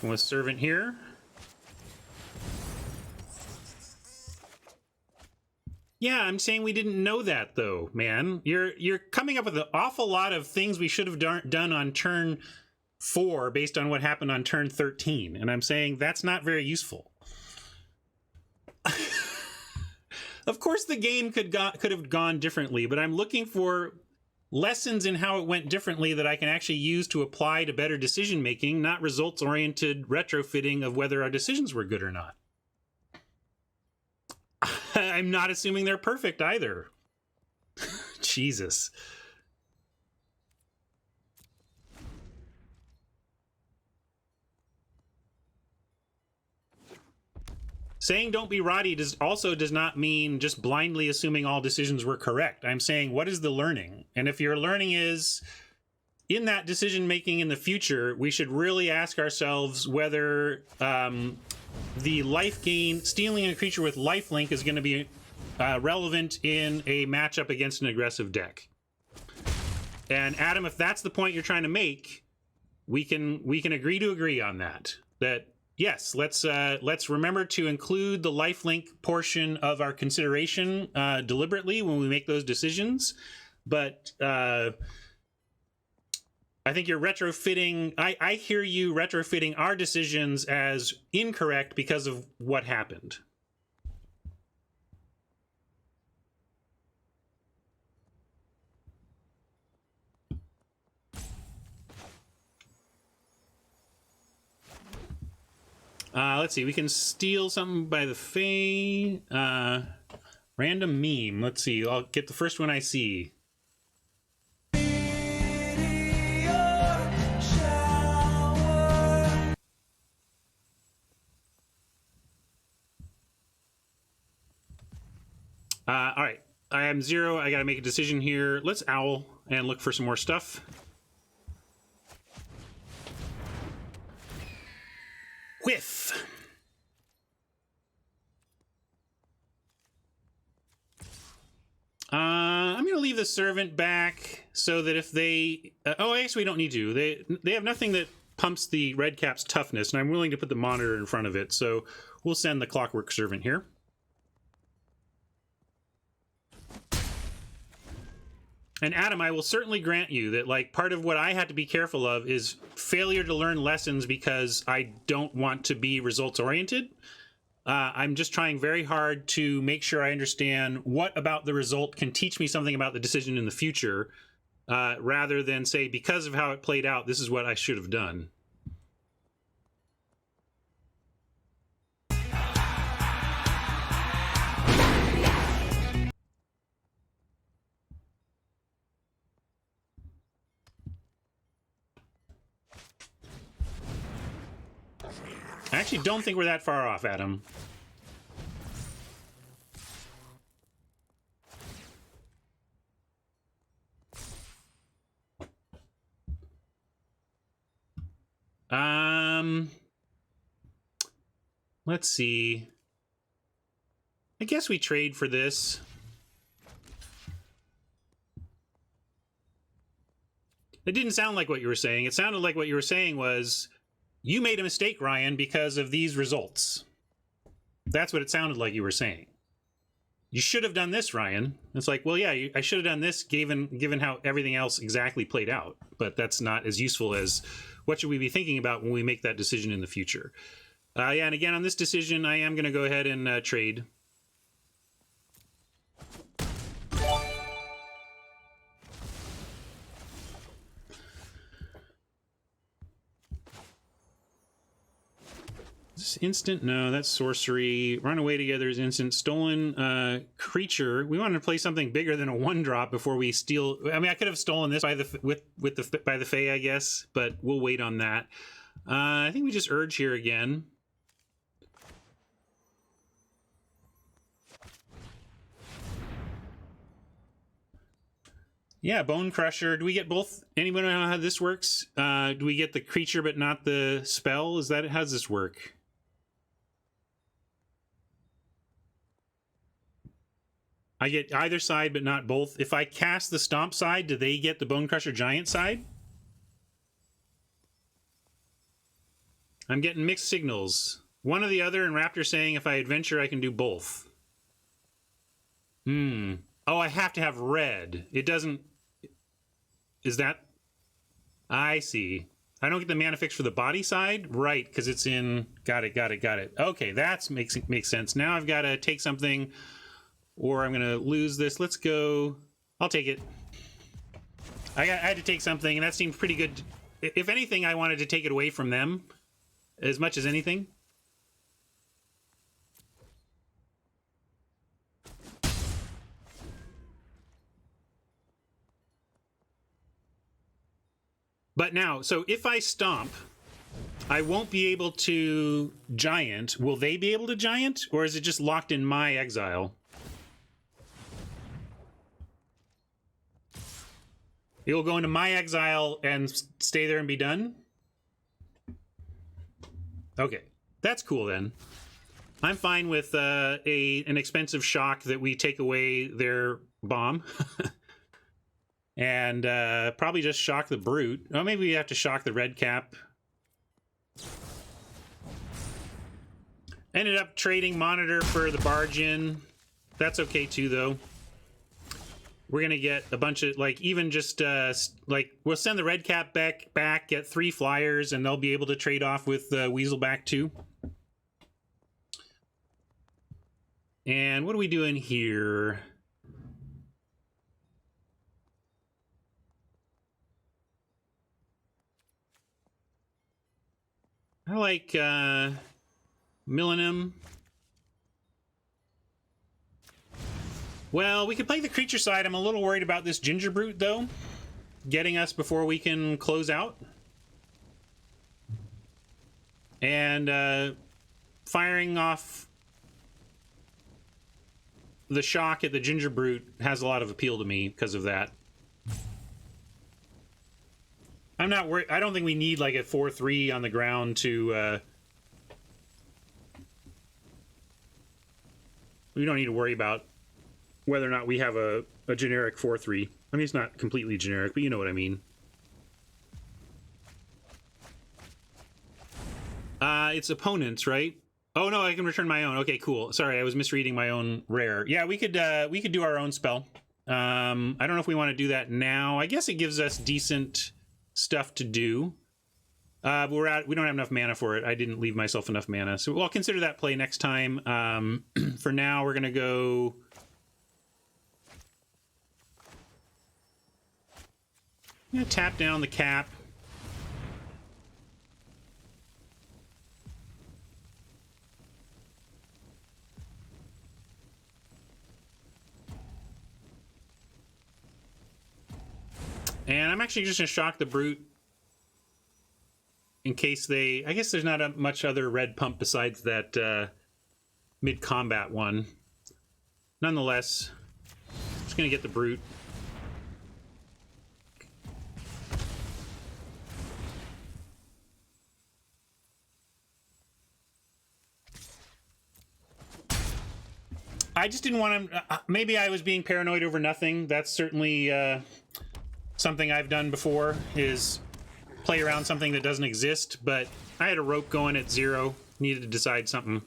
With Servant here. Yeah, I'm saying we didn't know that, though, man. You're coming up with an awful lot of things we should have done on turn 4 based on what happened on turn 13, and I'm saying that's not very useful. Of course, the game could have gone differently, but I'm looking for lessons in how it went differently that I can actually use to apply to better decision making, not results-oriented retrofitting of whether our decisions were good or not. I'm not assuming they're perfect either. Jesus. Saying don't be Roddy does not mean just blindly assuming all decisions were correct. I'm saying, what is the learning? And if your learning is, in that decision making in the future, we should really ask ourselves whether the life gain, stealing a creature with lifelink is going to be relevant in a matchup against an aggressive deck. And Adam, if that's the point you're trying to make, we can agree to agree on that. That yes, let's remember to include the lifelink portion of our consideration deliberately when we make those decisions. But I think you're retrofitting. I hear you retrofitting our decisions as incorrect because of what happened. Let's see. We can steal something by the Fae. Random meme. Let's see. I'll get the first one I see. All right. I am 0. I got to make a decision here. Let's owl and look for some more stuff. Whiff. I'm going to leave the servant back so that if they... oh, actually, we don't need to. They have nothing that pumps the red cap's toughness, and I'm willing to put the monitor in front of it, so we'll send the clockwork servant here. And Adam, I will certainly grant you that, like, part of what I had to be careful of is failure to learn lessons because I don't want to be results-oriented. I'm just trying very hard to make sure I understand what about the result can teach me something about the decision in the future, rather than say, because of how it played out, this is what I should have done. I actually don't think we're that far off, Adam. Let's see. I guess we trade for this. It didn't sound like what you were saying. It sounded like what you were saying was, you made a mistake, Ryan, because of these results. That's what it sounded like you were saying. You should have done this, Ryan. It's like, well, yeah, I should have done this given how everything else exactly played out. But that's not as useful as what should we be thinking about when we make that decision in the future. Yeah, and again, on this decision, I am going to go ahead and trade. Is this instant? No, that's sorcery. Run away together is instant. Stolen creature. We wanted to play something bigger than a 1-drop before we steal. I mean, I could have stolen this by the Fae, I guess, but we'll wait on that. I think we just urge here again. Yeah, Bone Crusher. Do we get both? Anyone know how this works? Do we get the creature but not the spell? Is that how does this work? I get either side but not both. If I cast the Stomp side, do they get the Bone Crusher Giant side? I'm getting mixed signals. One or the other, and Raptor saying if I adventure, I can do both. Oh, I have to have red. It doesn't... Is that... I see. I don't get the mana fix for the body side? Right, because it's in... Got it. Okay, that makes sense. Now I've got to take something, or I'm going to lose this. Let's go... I'll take it. I had to take something, and that seemed pretty good. If anything, I wanted to take it away from them as much as anything. But now, so if I stomp, I won't be able to giant. Will they be able to giant? Or is it just locked in my exile? It will go into my exile and stay there and be done? Okay, that's cool then. I'm fine with an expensive shock that we take away their bomb. And probably just shock the brute. Oh, maybe we have to shock the red cap. Ended up trading monitor for the barge in. That's okay too, though. We're gonna get a bunch of even just like we'll send the red cap back, get 3 flyers, and they'll be able to trade off with Weaselback too. And what are we doing here? I like Millennium. Well, we could play the creature side. I'm a little worried about this Ginger Brute, though. Getting us before we can close out. And firing off the shock at the Ginger Brute has a lot of appeal to me because of that. I'm not worried. I don't think we need like a 4/3 on the ground to... we don't need to worry about whether or not we have a generic 4/3. I mean, it's not completely generic, but you know what I mean. It's opponents, right? Oh, no, I can return my own. Okay, cool. Sorry, I was misreading my own rare. Yeah, we could do our own spell. I don't know if we want to do that now. I guess it gives us decent stuff to do. But we don't have enough mana for it. I didn't leave myself enough mana. So I'll consider that play next time. For now, we're going to go... I'm going to tap down the cap. And I'm actually just going to shock the brute. in case they... I guess there's not much other red pump besides that mid-combat one. Nonetheless, just going to get the Brute. I just didn't want to... maybe I was being paranoid over nothing. That's certainly something I've done before, is play around something that doesn't exist, but I had a rope going at 0. Needed to decide something.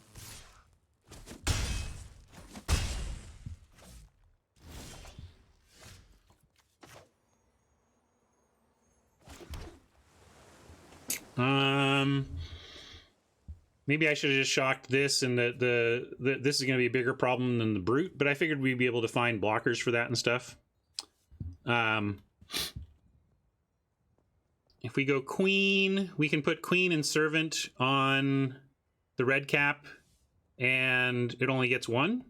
Maybe I should have just shocked this, and this is going to be a bigger problem than the Brute, but I figured we'd be able to find blockers for that and stuff. If we go Queen, we can put Queen and Servant on the red cap, and it only gets 1.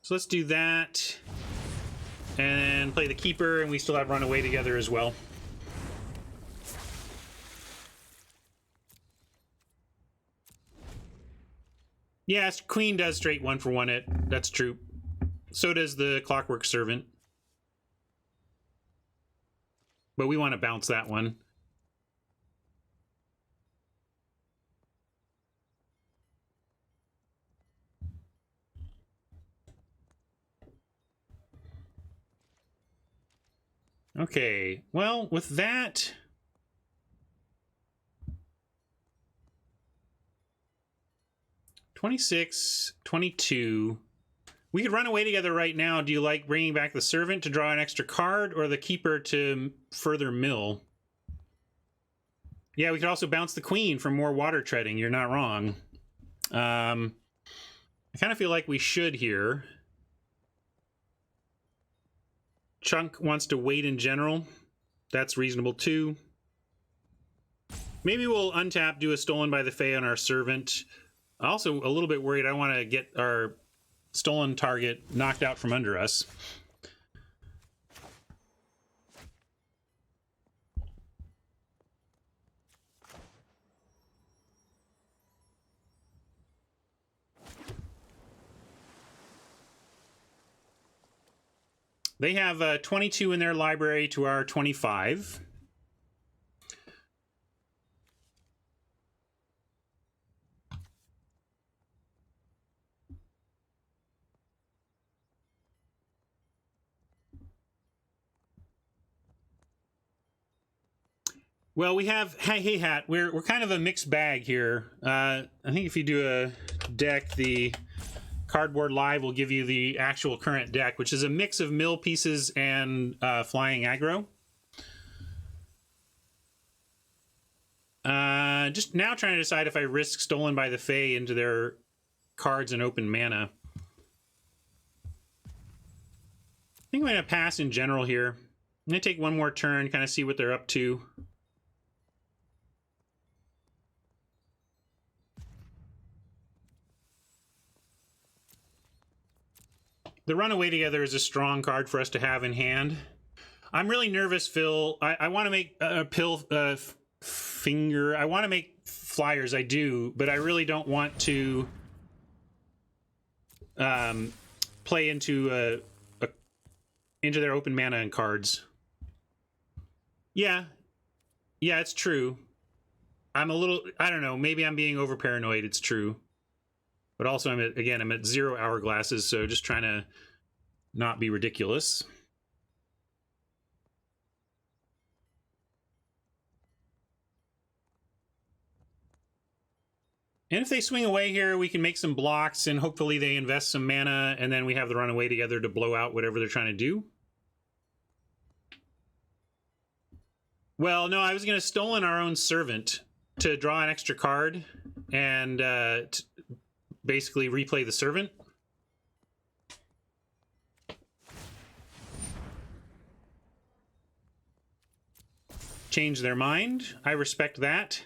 So let's do that, and play the Keeper, and we still have Runaway together as well. Yes, Queen does straight 1-for-1 it. That's true. So does the Clockwork Servant. But we want to bounce that one. Okay, well, with that... 26, 22. We could run away together right now. Do you like bringing back the Servant to draw an extra card, or the Keeper to further mill? Yeah, we could also bounce the Queen for more water treading. You're not wrong. I kind of feel like we should here. Chunk wants to wait in general. That's reasonable too. Maybe we'll untap, do a Stolen by the Fae on our Servant. Also, a little bit worried. I want to get our stolen target knocked out from under us. They have 22 in their library to our 25. Well, we have Hey Hat. We're kind of a mixed bag here. I think if you do a deck, the Cardboard Live will give you the actual current deck, which is a mix of mill pieces and flying aggro. Just now trying to decide if I risk Stolen by the Fae into their cards and open mana. I think I'm going to pass in general here. I'm going to take one more turn, kind of see what they're up to. The Runaway Together is a strong card for us to have in hand. I'm really nervous, Phil. I want to make a finger. I want to make flyers. I do, but I really don't want to play into their open mana and cards. Yeah, it's true. I'm a little. I don't know. Maybe I'm being over paranoid. It's true. But also, I'm at 0 hourglasses, so just trying to not be ridiculous. And if they swing away here, we can make some blocks, and hopefully they invest some mana, and then we have the Runaway Together to blow out whatever they're trying to do. Well, no, I was going to Stolen our own Servant to draw an extra card, and basically replay the Servant. Change their mind. I respect that.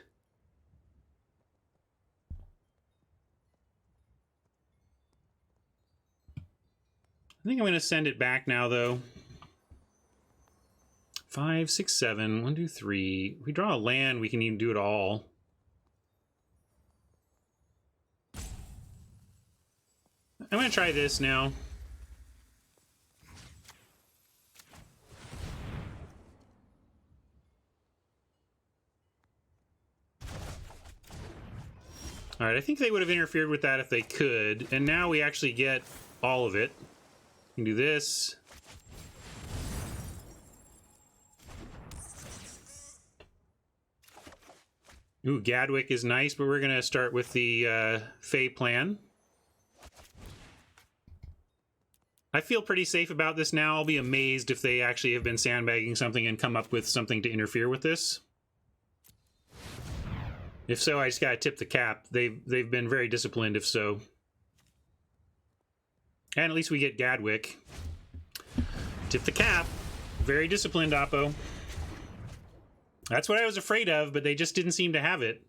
I think I'm going to send it back now, though. 5, 6, 7. 1, 2, 3. If we draw a land, we can even do it all. I'm going to try this now. All right, I think they would have interfered with that if they could. And now we actually get all of it. We can do this. Ooh, Gadwick is nice, but we're going to start with the Fey plan. I feel pretty safe about this now. I'll be amazed if they actually have been sandbagging something and come up with something to interfere with this. If so, I just gotta tip the cap. They've been very disciplined, if so. And at least we get Gadwick. Tip the cap. Very disciplined, Oppo. That's what I was afraid of, but they just didn't seem to have it.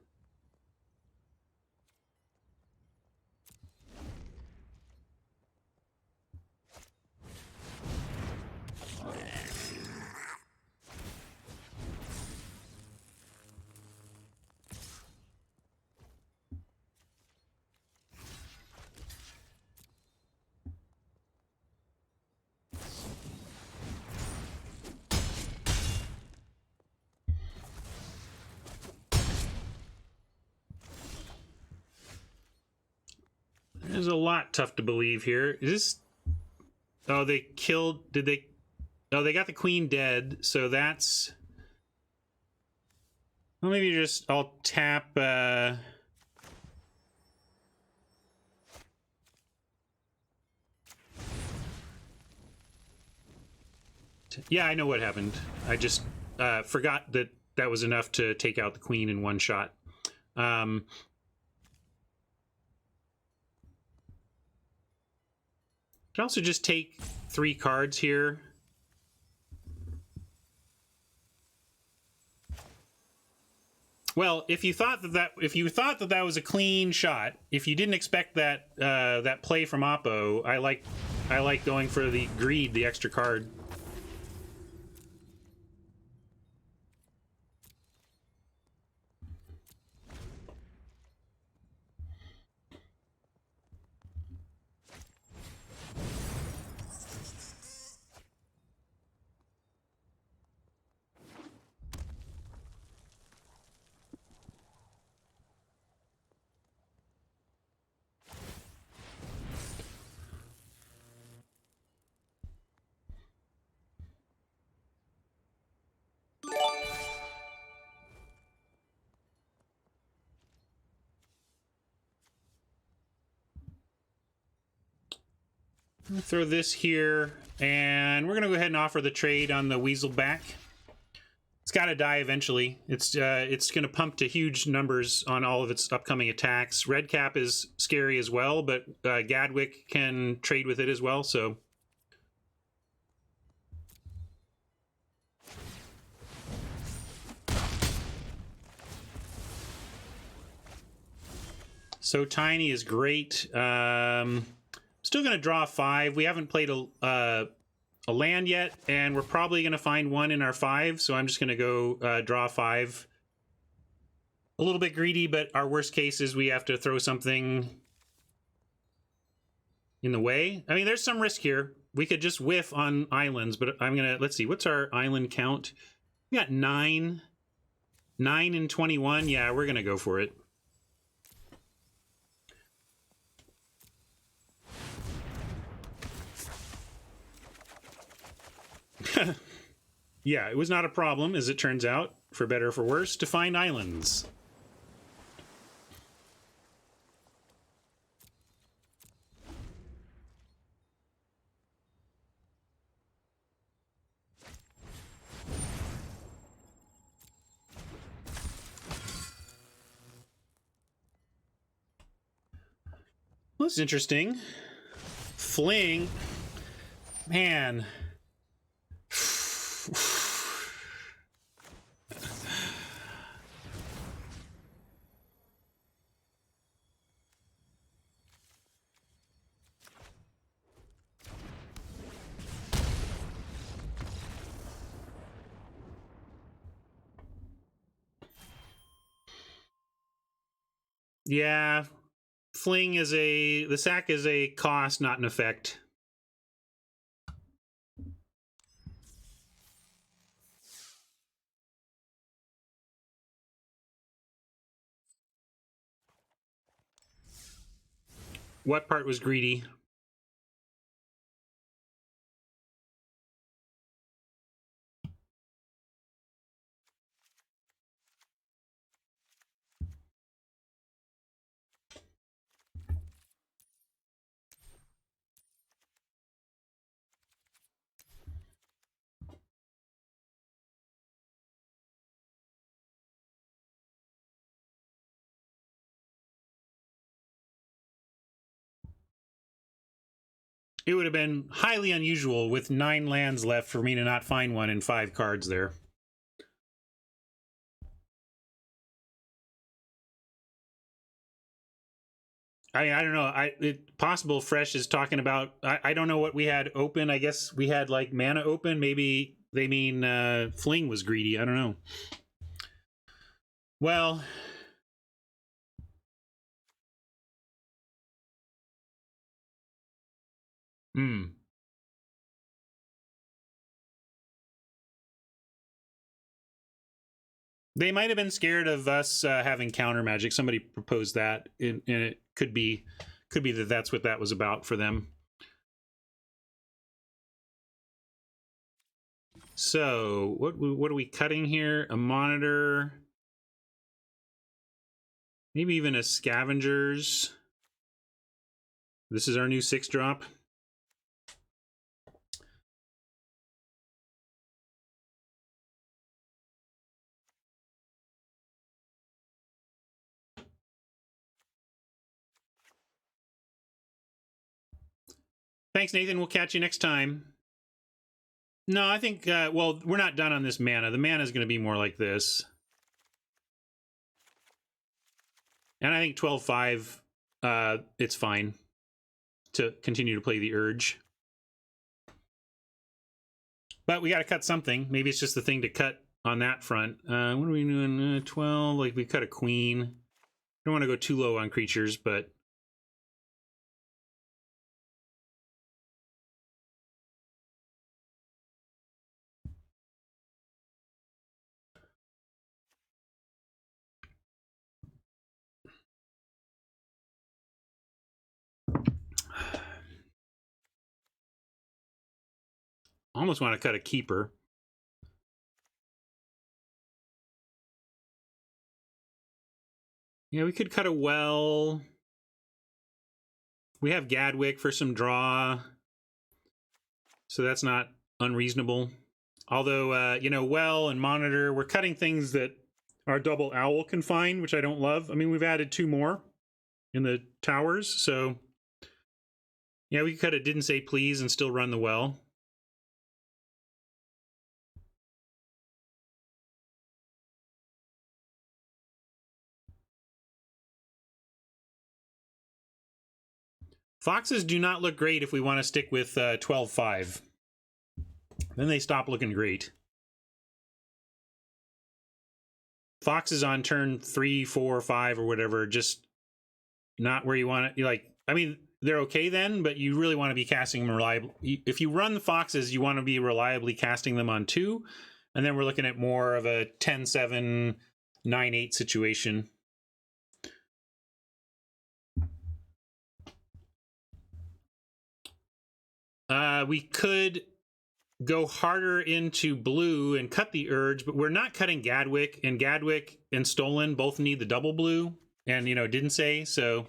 There's a lot tough to believe here. Is this... Oh, they killed... Did they... Oh, they got the queen dead, so that's... Well, maybe just... I'll tap... Yeah, I know what happened. I just forgot that that was enough to take out the queen in one shot. Could also just take 3 cards here. Well, if you thought that that was a clean shot, if you didn't expect that that play from Oppo, I like going for the greed, the extra card. Throw this here, and we're gonna go ahead and offer the trade on the Weasel back. It's got to die eventually. It's gonna pump to huge numbers on all of its upcoming attacks. Red Cap is scary as well, but Gadwick can trade with it as well. So Tiny is great. Still going to draw 5. We haven't played a land yet, and we're probably going to find one in our 5, so I'm just going to go draw 5. A little bit greedy, but our worst case is we have to throw something in the way. I mean, there's some risk here. We could just whiff on islands, but I'm going to... Let's see, what's our island count? We got 9. 9 and 21. Yeah, we're going to go for it. Yeah, it was not a problem, as it turns out, for better or for worse, to find islands. Well, that's interesting. Fling. Man. Yeah, fling is the sack is a cost, not an effect. What part was greedy? It would have been highly unusual with 9 lands left for me to not find one in 5 cards there. I don't know. Possible Fresh is talking about. I don't know what we had open. I guess we had like mana open. Maybe they mean Fling was greedy. I don't know. Well, they might have been scared of us having counter magic. Somebody proposed that, and it could be that that's what that was about for them. So what are we cutting here? A monitor, maybe even a scavengers. This is our new 6-drop. Thanks, Nathan. We'll catch you next time. No, I think, well, we're not done on this mana. The mana is going to be more like this. And I think 12-5, it's fine to continue to play the Urge. But we got to cut something. Maybe it's just the thing to cut on that front. What are we doing? 12, like we cut a queen. Don't want to go too low on creatures, but... almost want to cut a keeper. Yeah, we could cut a well. We have Gadwick for some draw. So that's not unreasonable. Although, you know, well and monitor, we're cutting things that our double owl can find, which I don't love. I mean, we've added 2 more in the towers, so... Yeah, we could cut it didn't say please and still run the well. Foxes do not look great if we want to stick with 12-5. Then they stop looking great. Foxes on turn 3, 4, 5, or whatever, just not where you want it. Like, I mean, they're okay then, but you really want to be casting them reliably. If you run the Foxes, you want to be reliably casting them on 2, and then we're looking at more of a 10-7, 9-8 situation. We could go harder into blue and cut the Urge, but we're not cutting Gadwick, and Gadwick and Stolen both need the double blue, and, you know, didn't say, so...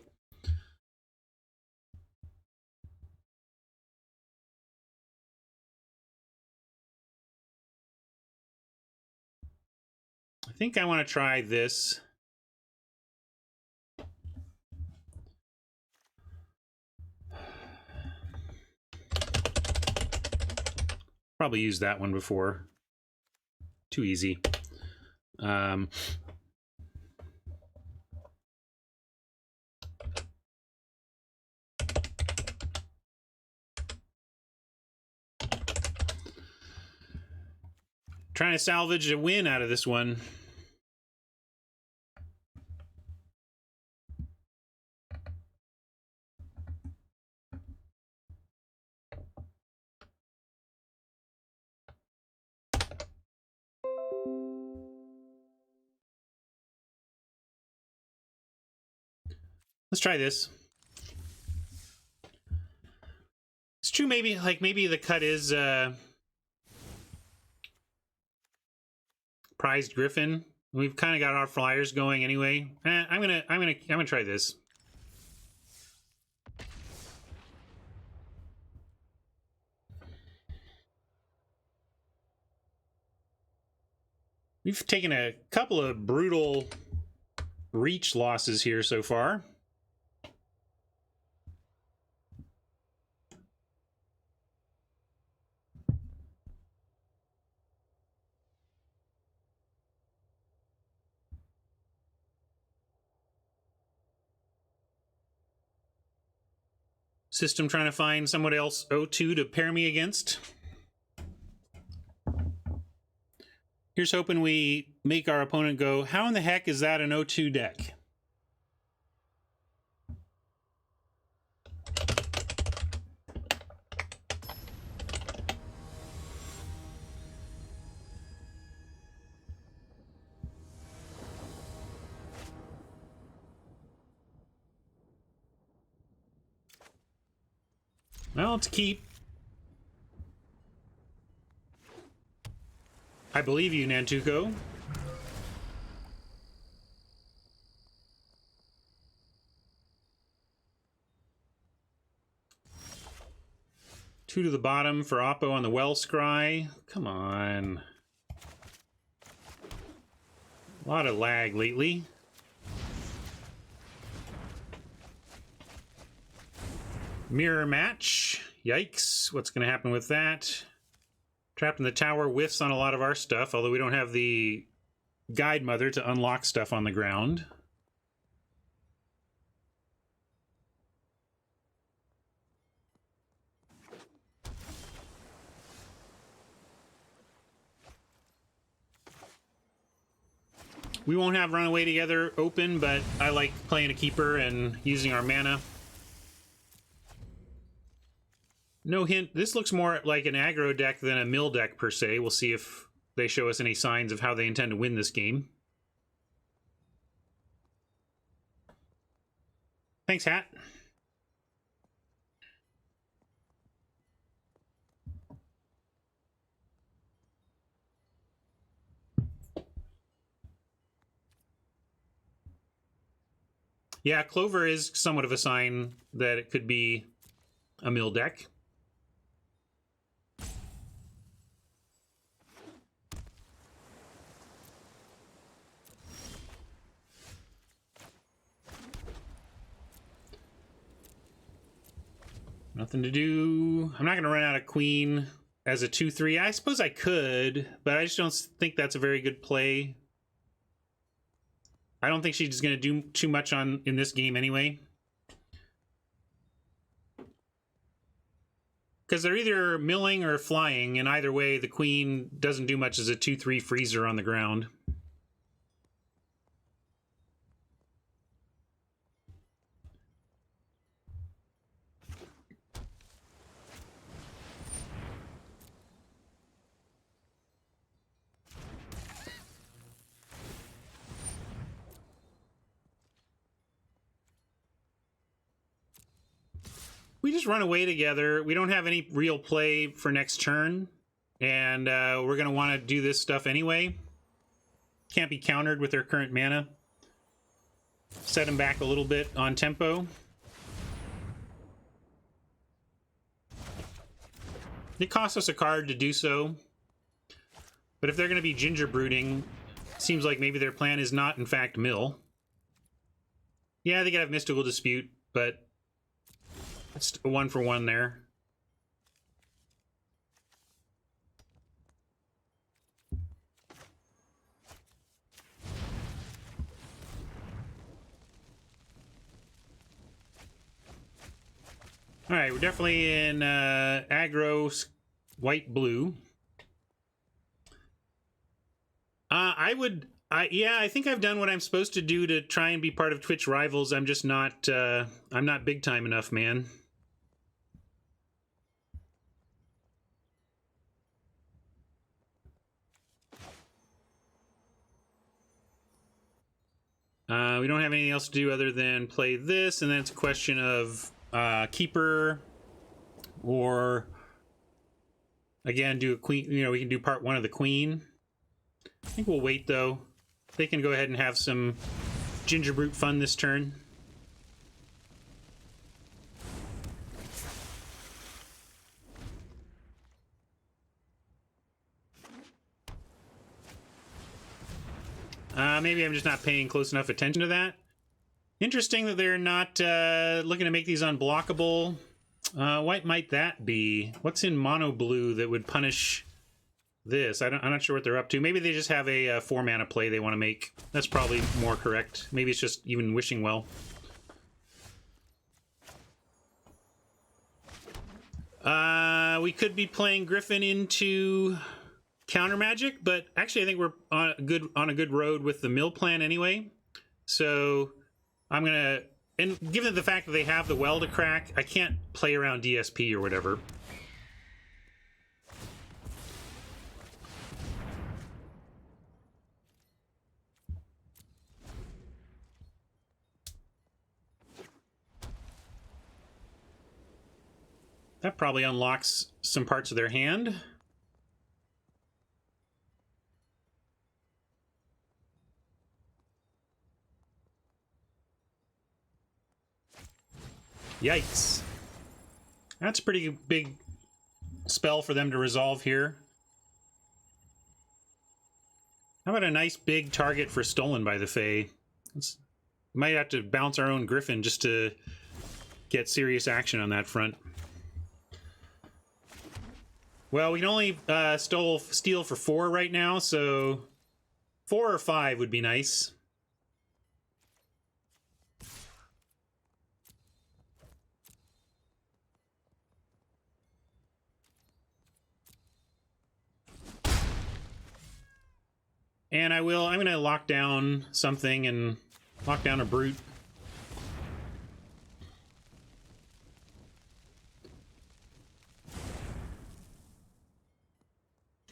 I think I want to try this. Probably used that one before. Too easy. Trying to salvage a win out of this one. Let's try this. It's true, maybe the cut is prized griffin. We've kind of got our flyers going anyway. I'm gonna try this. We've taken a couple of brutal reach losses here so far. System trying to find someone else 0-2 to pair me against. Here's hoping we make our opponent go, how in the heck is that an 0-2 deck? Well, let's keep. I believe you, Nantuko. Two to the bottom for Oppo on the Well Scry. Come on. A lot of lag lately. Mirror match. Yikes. What's going to happen with that? Trapped in the tower whiffs on a lot of our stuff, although we don't have the guide mother to unlock stuff on the ground. We won't have Runaway Together open, but I like playing a keeper and using our mana. No hint. This looks more like an aggro deck than a mill deck, per se. We'll see if they show us any signs of how they intend to win this game. Thanks, Hat. Yeah, Clover is somewhat of a sign that it could be a mill deck. Nothing to do. I'm not going to run out of Queen as a 2-3. I suppose I could, but I just don't think that's a very good play. I don't think she's going to do too much in this game anyway. Because they're either milling or flying, and either way, the Queen doesn't do much as a 2-3 freezer on the ground. We just run away together. We don't have any real play for next turn, and we're going to want to do this stuff anyway. Can't be countered with their current mana. Set them back a little bit on tempo. It costs us a card to do so, but if they're going to be ginger brooding, seems like maybe their plan is not, in fact, mill. Yeah, they could have Mystical Dispute, but it's a 1-for-1 there. All right, we're definitely in aggro white-blue. Yeah, I think I've done what I'm supposed to do to try and be part of Twitch Rivals. I'm just not, I'm not big time enough, man. We don't have anything else to do other than play this, and then it's a question of Keeper, or again do a Queen. You know, we can do part 1 of the Queen. I think we'll wait though. They can go ahead and have some Ginger Brute fun this turn. Maybe I'm just not paying close enough attention to that. Interesting that they're not looking to make these unblockable. What might that be? What's in mono blue that would punish this? I'm not sure what they're up to. Maybe they just have a 4-mana play they want to make. That's probably more correct. Maybe it's just even wishing well. We could be playing Griffin into counter magic, but actually I think we're on a good road with the mill plan anyway. So I'm gonna, and given the fact that they have the well to crack, I can't play around DSP or whatever. That probably unlocks some parts of their hand. Yikes. That's a pretty big spell for them to resolve here. How about a nice big target for Stolen by the Fae? Might have to bounce our own Griffin just to get serious action on that front. Well, we can only steal for 4 right now, so 4 or 5 would be nice. And I'm going to lock down something and lock down a Brute.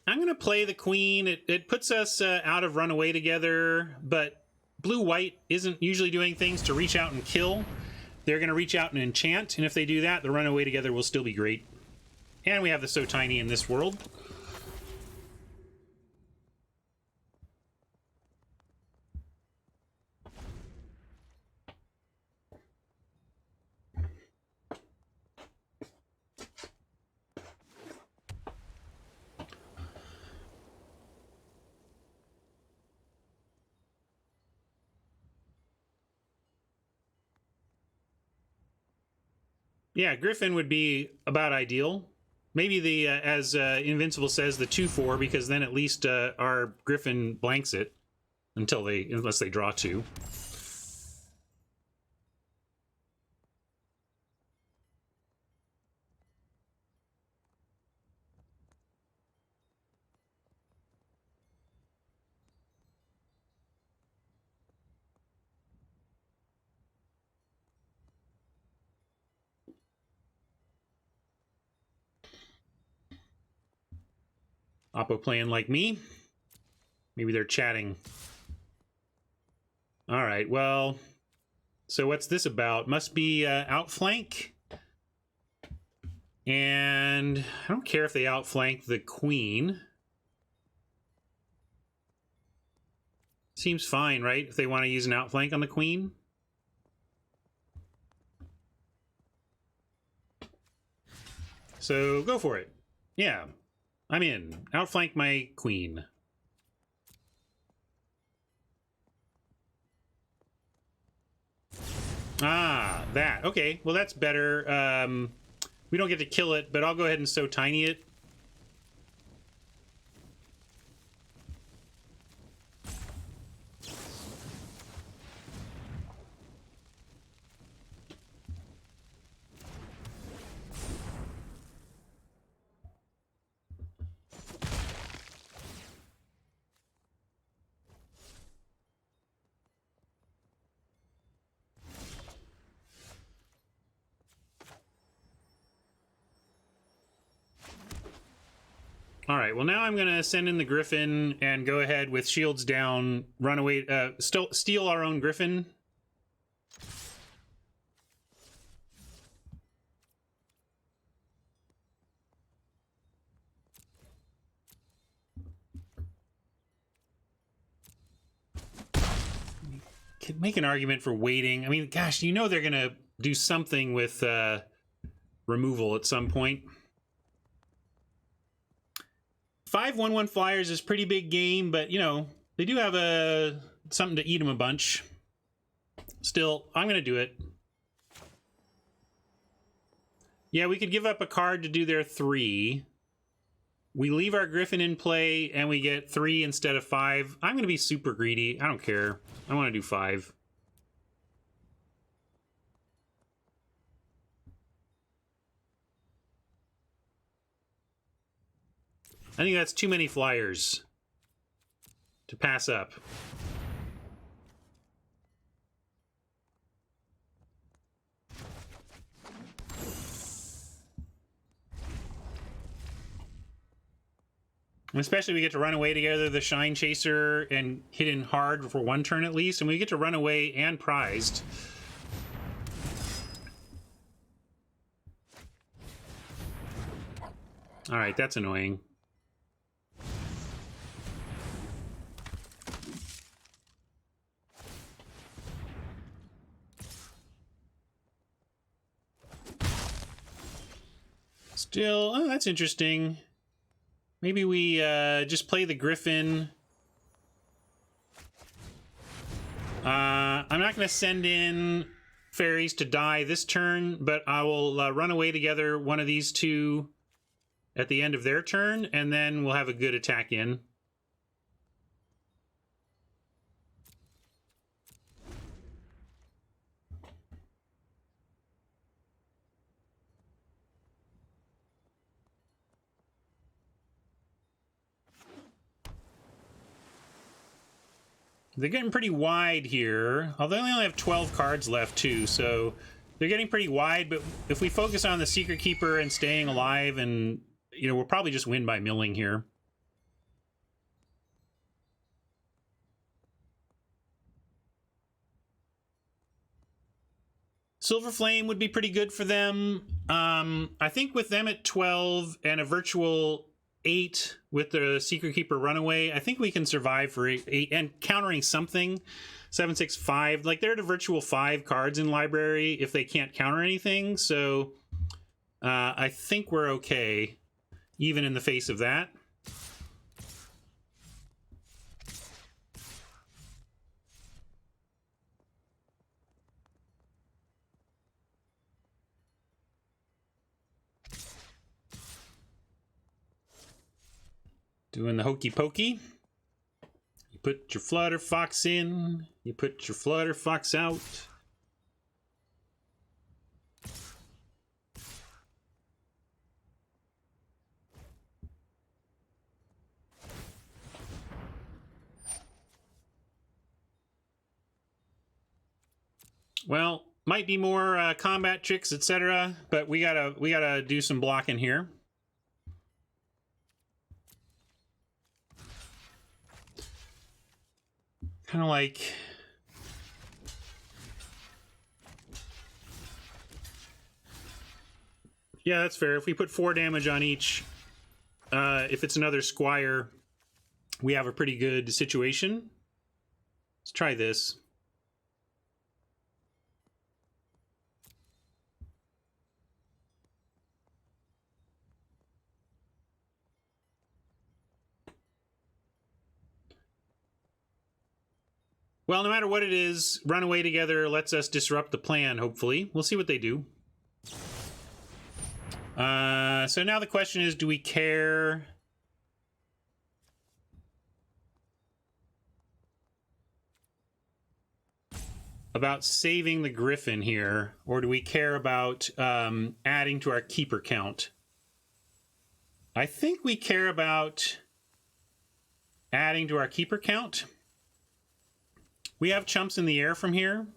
I'm going to play the Queen. It puts us out of Runaway together, but blue-white isn't usually doing things to reach out and kill. They're going to reach out and enchant, and if they do that, the Runaway together will still be great. And we have the So Tiny in this world. Yeah, Griffin would be about ideal. Maybe the, as Invincible says, the 2/4, because then at least our Griffin blanks it unless they draw 2. Oppo playing like me. Maybe they're chatting. All right, well, so what's this about? Must be outflank. And I don't care if they outflank the Queen. Seems fine, right? If they want to use an outflank on the Queen. So go for it. Yeah, I'm in. Outflank my Queen. Ah, that. Okay, well that's better. We don't get to kill it, but I'll go ahead and So Tiny it. All right, well, now I'm going to send in the Griffin and go ahead with shields down, run away, steal our own Griffin. Could make an argument for waiting. I mean, gosh, you know they're going to do something with removal at some point. 5/1/1 flyers is pretty big game, but you know they do have something to eat them a bunch. Still, I'm gonna do it. Yeah, we could give up a card to do their 3. We leave our Griffin in play and we get 3 instead of 5. I'm gonna be super greedy. I don't care. I want to do 5. I think that's too many flyers to pass up. And especially we get to run away together, the Shine Chaser, and hit in hard for 1 turn at least, and we get to run away and prized. All right, that's annoying. Still, oh, that's interesting. Maybe we just play the Griffin. I'm not going to send in fairies to die this turn, but I will run away together one of these 2 at the end of their turn, and then we'll have a good attack in. They're getting pretty wide here, although they only have 12 cards left too, so they're getting pretty wide, but if we focus on the Secret Keeper and staying alive, and you know, we'll probably just win by milling here. Silver Flame would be pretty good for them. I think with them at 12 and a virtual 8 with the Secret Keeper Runaway, I think we can survive for 8 and countering something. 7, 6, 5. Like, they're at a virtual 5 cards in library if they can't counter anything. So I think we're okay, even in the face of that. Doing the hokey pokey. You put your Flutter Fox in, you put your Flutter Fox out. Well, might be more combat tricks, etc., but we gotta do some blocking here. Kind of like, yeah, that's fair. If we put 4 damage on each, if it's another Squire, we have a pretty good situation. Let's try this. Well, no matter what it is, run away together lets us disrupt the plan, hopefully. We'll see what they do. So now the question is, do we care? About saving the Griffin here, or do we care about adding to our keeper count? I think we care about adding to our keeper count. We have chumps in the air from here.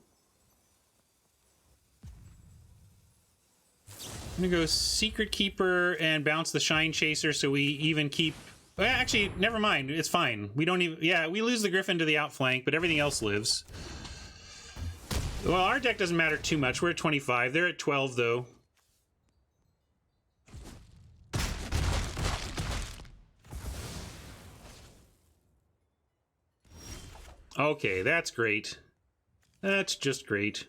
I'm gonna go Secret Keeper and bounce the Shine Chaser so we even keep Well, actually, never mind. It's fine. We don't even... Yeah, we lose the Griffin to the outflank, but everything else lives. Well, our deck doesn't matter too much. We're at 25. They're at 12, though. Okay, that's great. That's just great.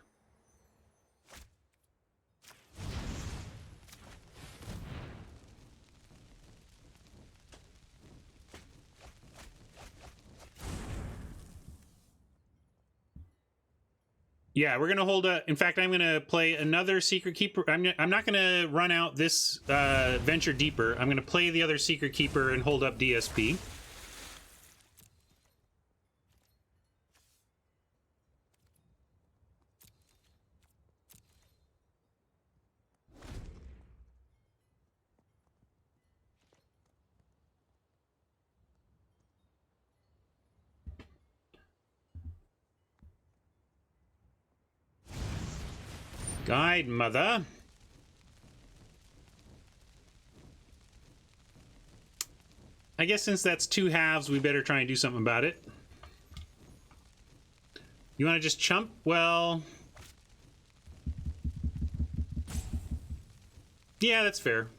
Yeah, we're gonna hold a... In fact, I'm gonna play another Secret Keeper. I'm not gonna run out this Venture Deeper. I'm gonna play the other Secret Keeper and hold up DSP. Guide Mother. I guess since that's 2 halves, we better try and do something about it. You want to just chump? Well... Yeah, that's fair.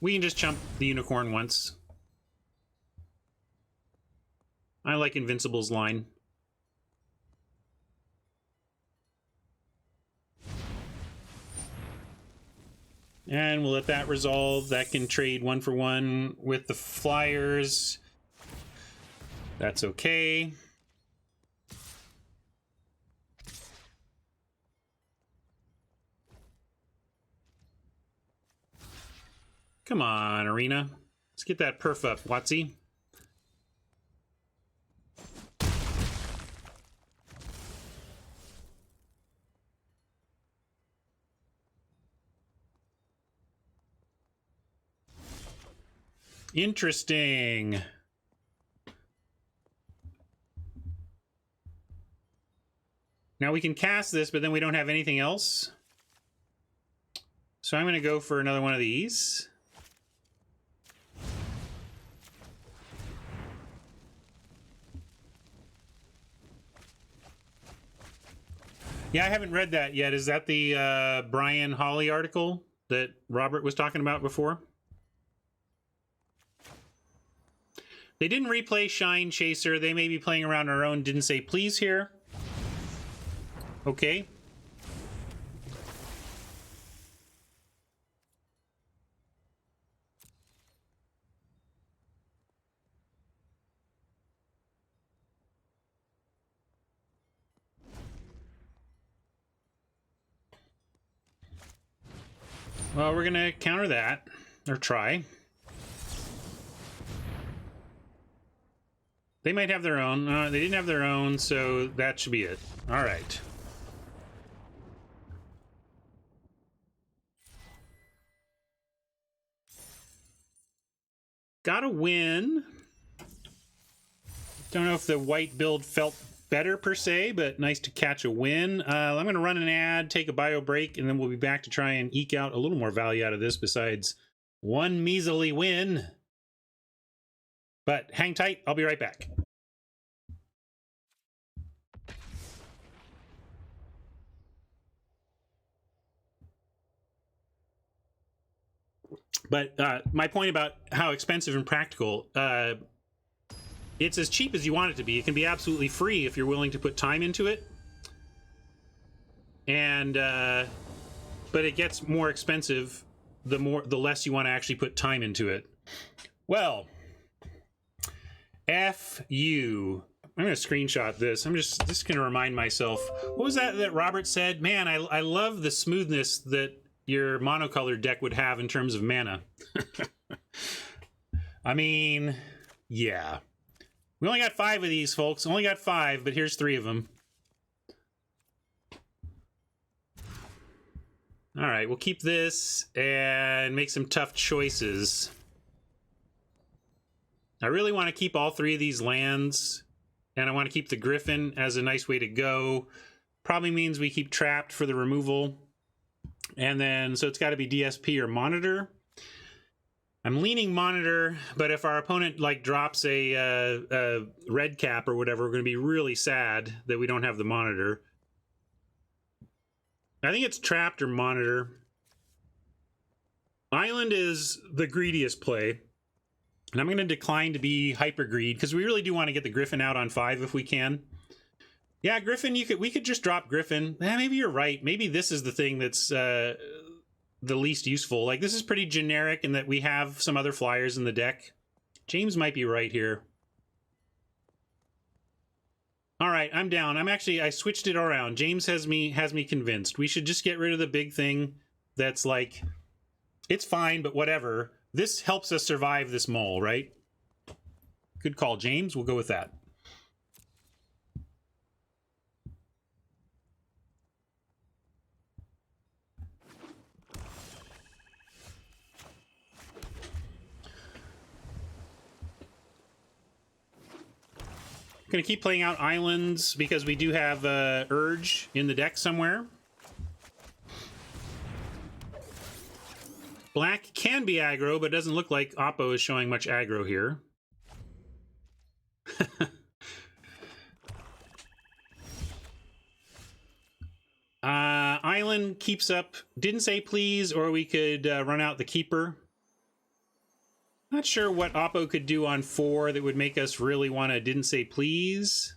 We can just chump the Unicorn once. I like Invincible's line. And we'll let that resolve. That can trade 1 for 1 with the Flyers. That's okay. Come on, Arena. Let's get that perf up, Watsy. Interesting. Now we can cast this, but then we don't have anything else. So I'm going to go for another one of these. Yeah, I haven't read that yet. Is that the Brian Hawley article that Robert was talking about before? They didn't replay Shine Chaser. They may be playing around our own. Didn't say please here. Okay. Well, we're going to counter that, or try. They might have their own. They didn't have their own, so that should be it. All right. Got a win. Don't know if the white build felt better per se, but nice to catch a win. I'm going to run an ad, take a bio break, and then we'll be back to try and eke out a little more value out of this besides one measly win. But hang tight. I'll be right back. But my point about how expensive and practical, it's as cheap as you want it to be. It can be absolutely free if you're willing to put time into it. And but it gets more expensive the less you want to actually put time into it. Well, F you. I'm going to screenshot this. I'm just going to remind myself. What was that Robert said? Man, I love the smoothness that your monocolored deck would have in terms of mana. I mean, yeah. We only got 5 of these, folks. Only got 5, but here's 3 of them. All right, we'll keep this and make some tough choices. I really want to keep all 3 of these lands, and I want to keep the Griffin as a nice way to go. Probably means we keep Trapped for the removal. And then, so it's got to be DSP or Monitor. I'm leaning monitor, but if our opponent like drops a red cap or whatever, we're going to be really sad that we don't have the monitor. I think it's trapped or monitor. Island is the greediest play, and I'm going to decline to be hyper greed because we really do want to get the Griffin out on 5 if we can. Yeah, Griffin, we could just drop Griffin. Maybe you're right. Maybe this is the thing that's the least useful. Like, this is pretty generic in that we have some other flyers in the deck. James might be right here. All right, I'm down. I switched it around. James has me convinced. We should just get rid of the big thing that's like, it's fine, but whatever. This helps us survive this mole, right? Good call, James. We'll go with that. Going to keep playing out islands because we do have Urge in the deck somewhere. Black can be aggro, but it doesn't look like Oppo is showing much aggro here. Island keeps up. Didn't say please, or we could run out the Keeper. Not sure what Oppo could do on 4 that would make us really want to didn't say please.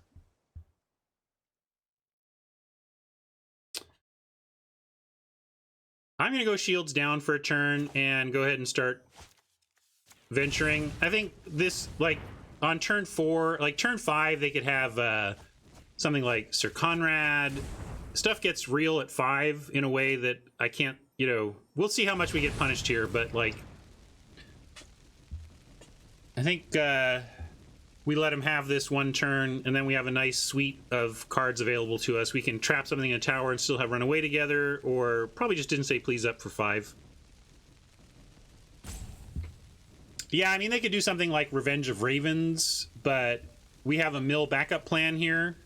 I'm going to go shields down for a turn and go ahead and start venturing. I think this, like, on turn 4, like turn 5, they could have something like Sir Conrad. Stuff gets real at 5 in a way that I can't, you know, we'll see how much we get punished here, but, like, I think we let him have this one turn, and then we have a nice suite of cards available to us. We can trap something in a tower and still have run away together, or probably just didn't say please up for 5. Yeah, I mean, they could do something like Revenge of Ravens, but we have a mill backup plan here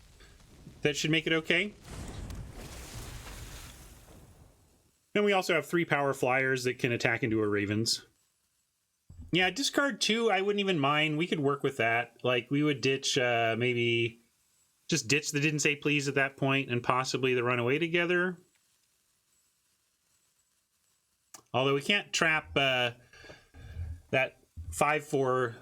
that should make it okay. And we also have 3 power flyers that can attack into a Ravens. Yeah, discard 2, I wouldn't even mind. We could work with that. Like, we would ditch, maybe just ditch the didn't say please at that point and possibly the runaway together. Although we can't trap that 5/4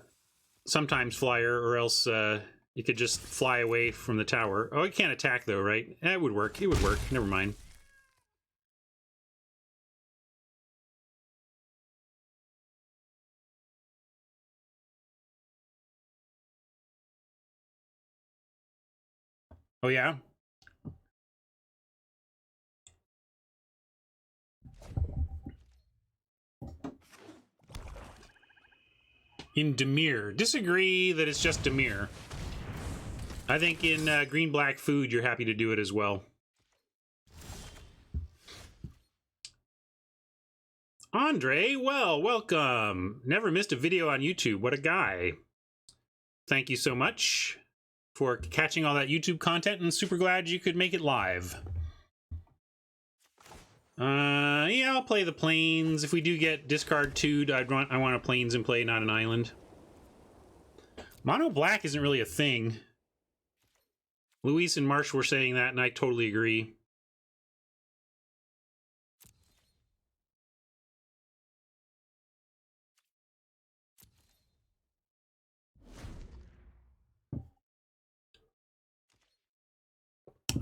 sometimes flyer, or else you could just fly away from the tower. Oh, it can't attack though, right? It would work. It would work. Never mind. Oh, yeah? In Demir. Disagree that it's just Demir. I think in green-black food, you're happy to do it as well. Andre, well, welcome. Never missed a video on YouTube. What a guy. Thank you so much for catching all that YouTube content, and super glad you could make it live. Yeah, I'll play the plains. If we do get discard 2, I want a plains in play, not an island. Mono black isn't really a thing. Luis and Marsh were saying that, and I totally agree.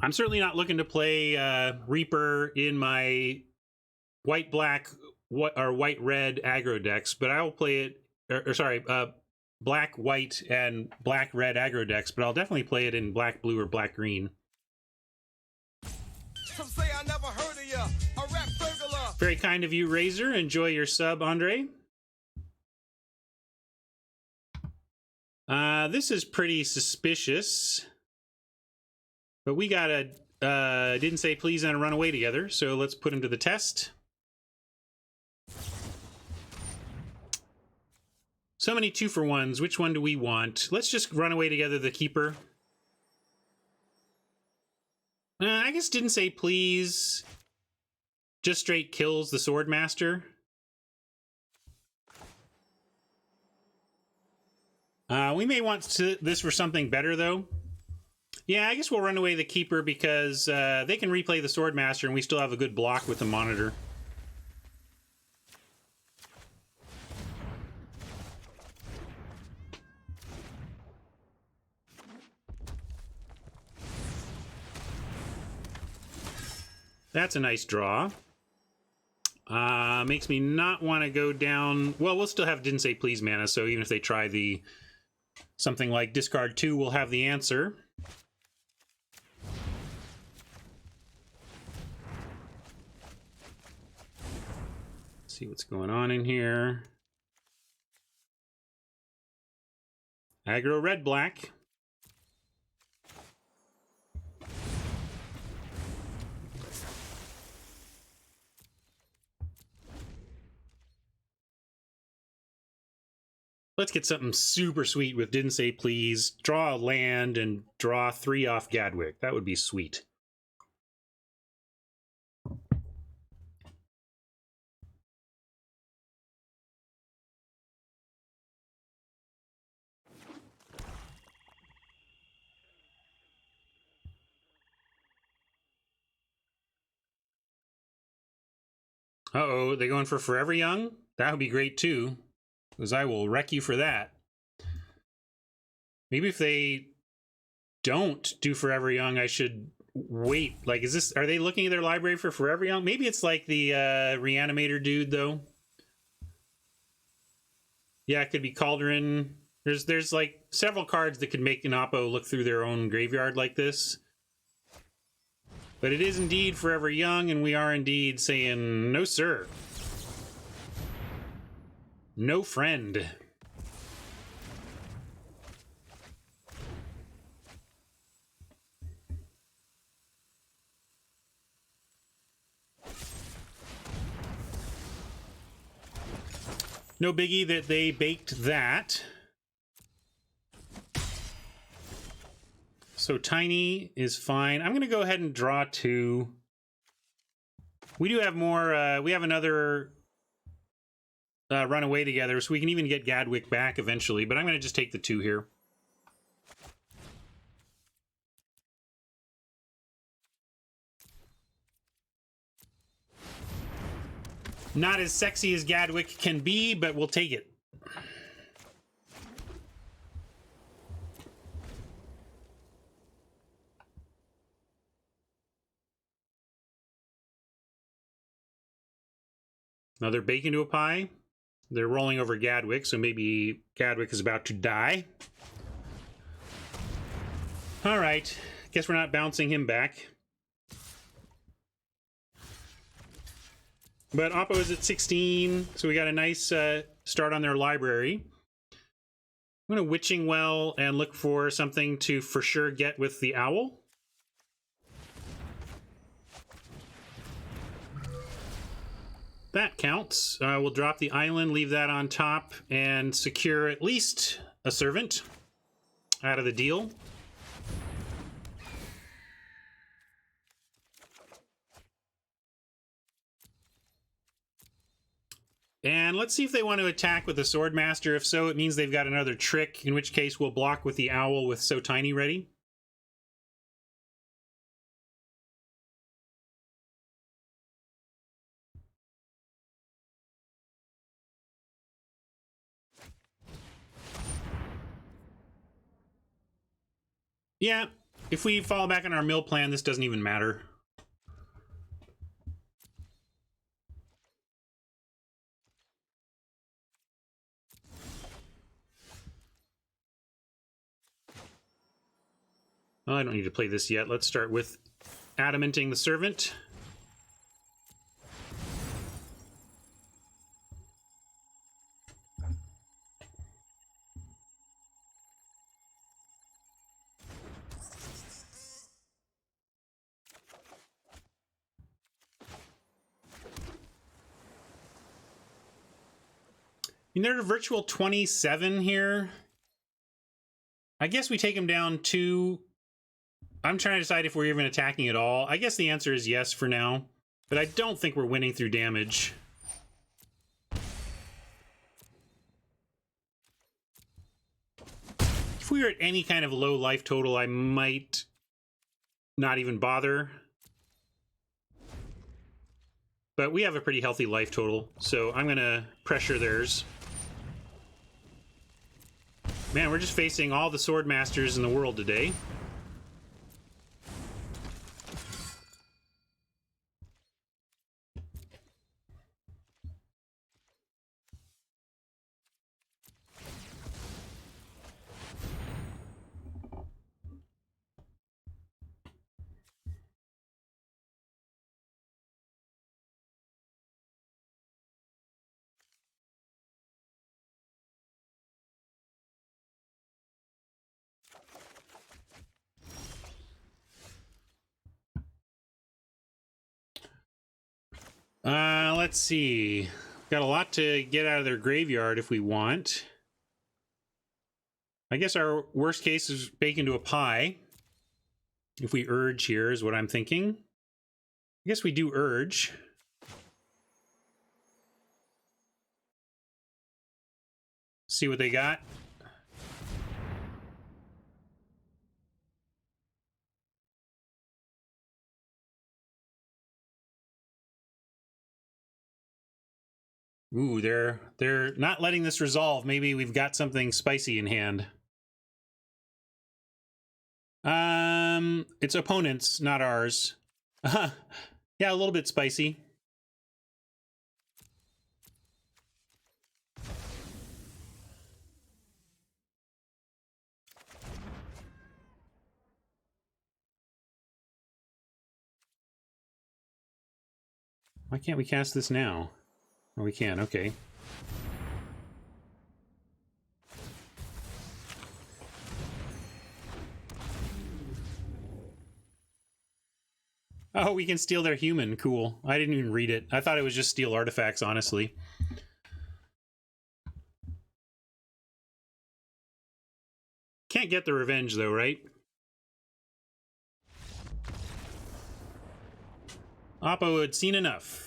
I'm certainly not looking to play Reaper in my white-black or white-red aggro decks, but I will play it, sorry, black-white and black-red aggro decks, but I'll definitely play it in black-blue or black-green. Some say I never heard of ya, a rap burglar. Very kind of you, Razor. Enjoy your sub, Andre. This is pretty suspicious. But we got a didn't say please and a runaway together, so let's put him to the test. So many 2-for-1s. Which one do we want? Let's just run away together the Keeper. I guess didn't say please. Just straight kills the Swordmaster. We may want this for something better, though. Yeah, I guess we'll run away the Keeper because they can replay the Swordmaster, and we still have a good block with the Monitor. That's a nice draw. Makes me not want to go down... Well, we'll still have Didn't Say Please mana, so even if they try the something like discard 2, we'll have the answer. Let's see what's going on in here. Aggro red-black. Let's get something super sweet with Didn't Say Please. Draw a land and draw 3 off Gadwick. That would be sweet. Uh-oh, they going for Forever Young? That would be great too, because I will wreck you for that. Maybe if they don't do Forever Young, I should wait. Like, is this... Are they looking at their library for Forever Young? Maybe it's like the Reanimator dude, though. Yeah, it could be Cauldron. There's like several cards that could make an Oppo look through their own graveyard like this. But it is indeed Forever Young, and we are indeed saying, no, sir. No friend. No biggie that they baked that. So Tiny is fine. I'm going to go ahead and draw 2. We do have more. We have another run away together, so we can even get Gadwick back eventually. But I'm going to just take the 2 here. Not as sexy as Gadwick can be, but we'll take it. Another bake into a pie. They're rolling over Gadwick, so maybe Gadwick is about to die. All right. Guess we're not bouncing him back. But Oppo is at 16, so we got a nice start on their library. I'm going to Witching Well and look for something to for sure get with the Owl. That counts. We'll drop the island, leave that on top, and secure at least a servant out of the deal. And let's see if they want to attack with the Swordmaster. If so, it means they've got another trick, in which case we'll block with the Owl with So Tiny ready. Yeah, if we fall back on our mill plan, this doesn't even matter. Well, I don't need to play this yet. Let's start with Adamanting the Servant. They're a virtual 27 here. I guess we take him down 2. I'm trying to decide if we're even attacking at all. I guess the answer is yes for now, but I don't think we're winning through damage. If we were at any kind of low life total, I might not even bother. But we have a pretty healthy life total, so I'm going to pressure theirs. Man, we're just facing all the sword masters in the world today. Let's see. Got a lot to get out of their graveyard if we want. I guess our worst case is bake into a pie. If we urge here is what I'm thinking. I guess we do urge. See what they got. Ooh, they're not letting this resolve. Maybe we've got something spicy in hand. It's opponents, not ours. Yeah, a little bit spicy. Why can't we cast this now? Oh, we can, okay. Oh, we can steal their human. Cool. I didn't even read it. I thought it was just steal artifacts, honestly. Can't get the revenge, though, right? Oppo had seen enough.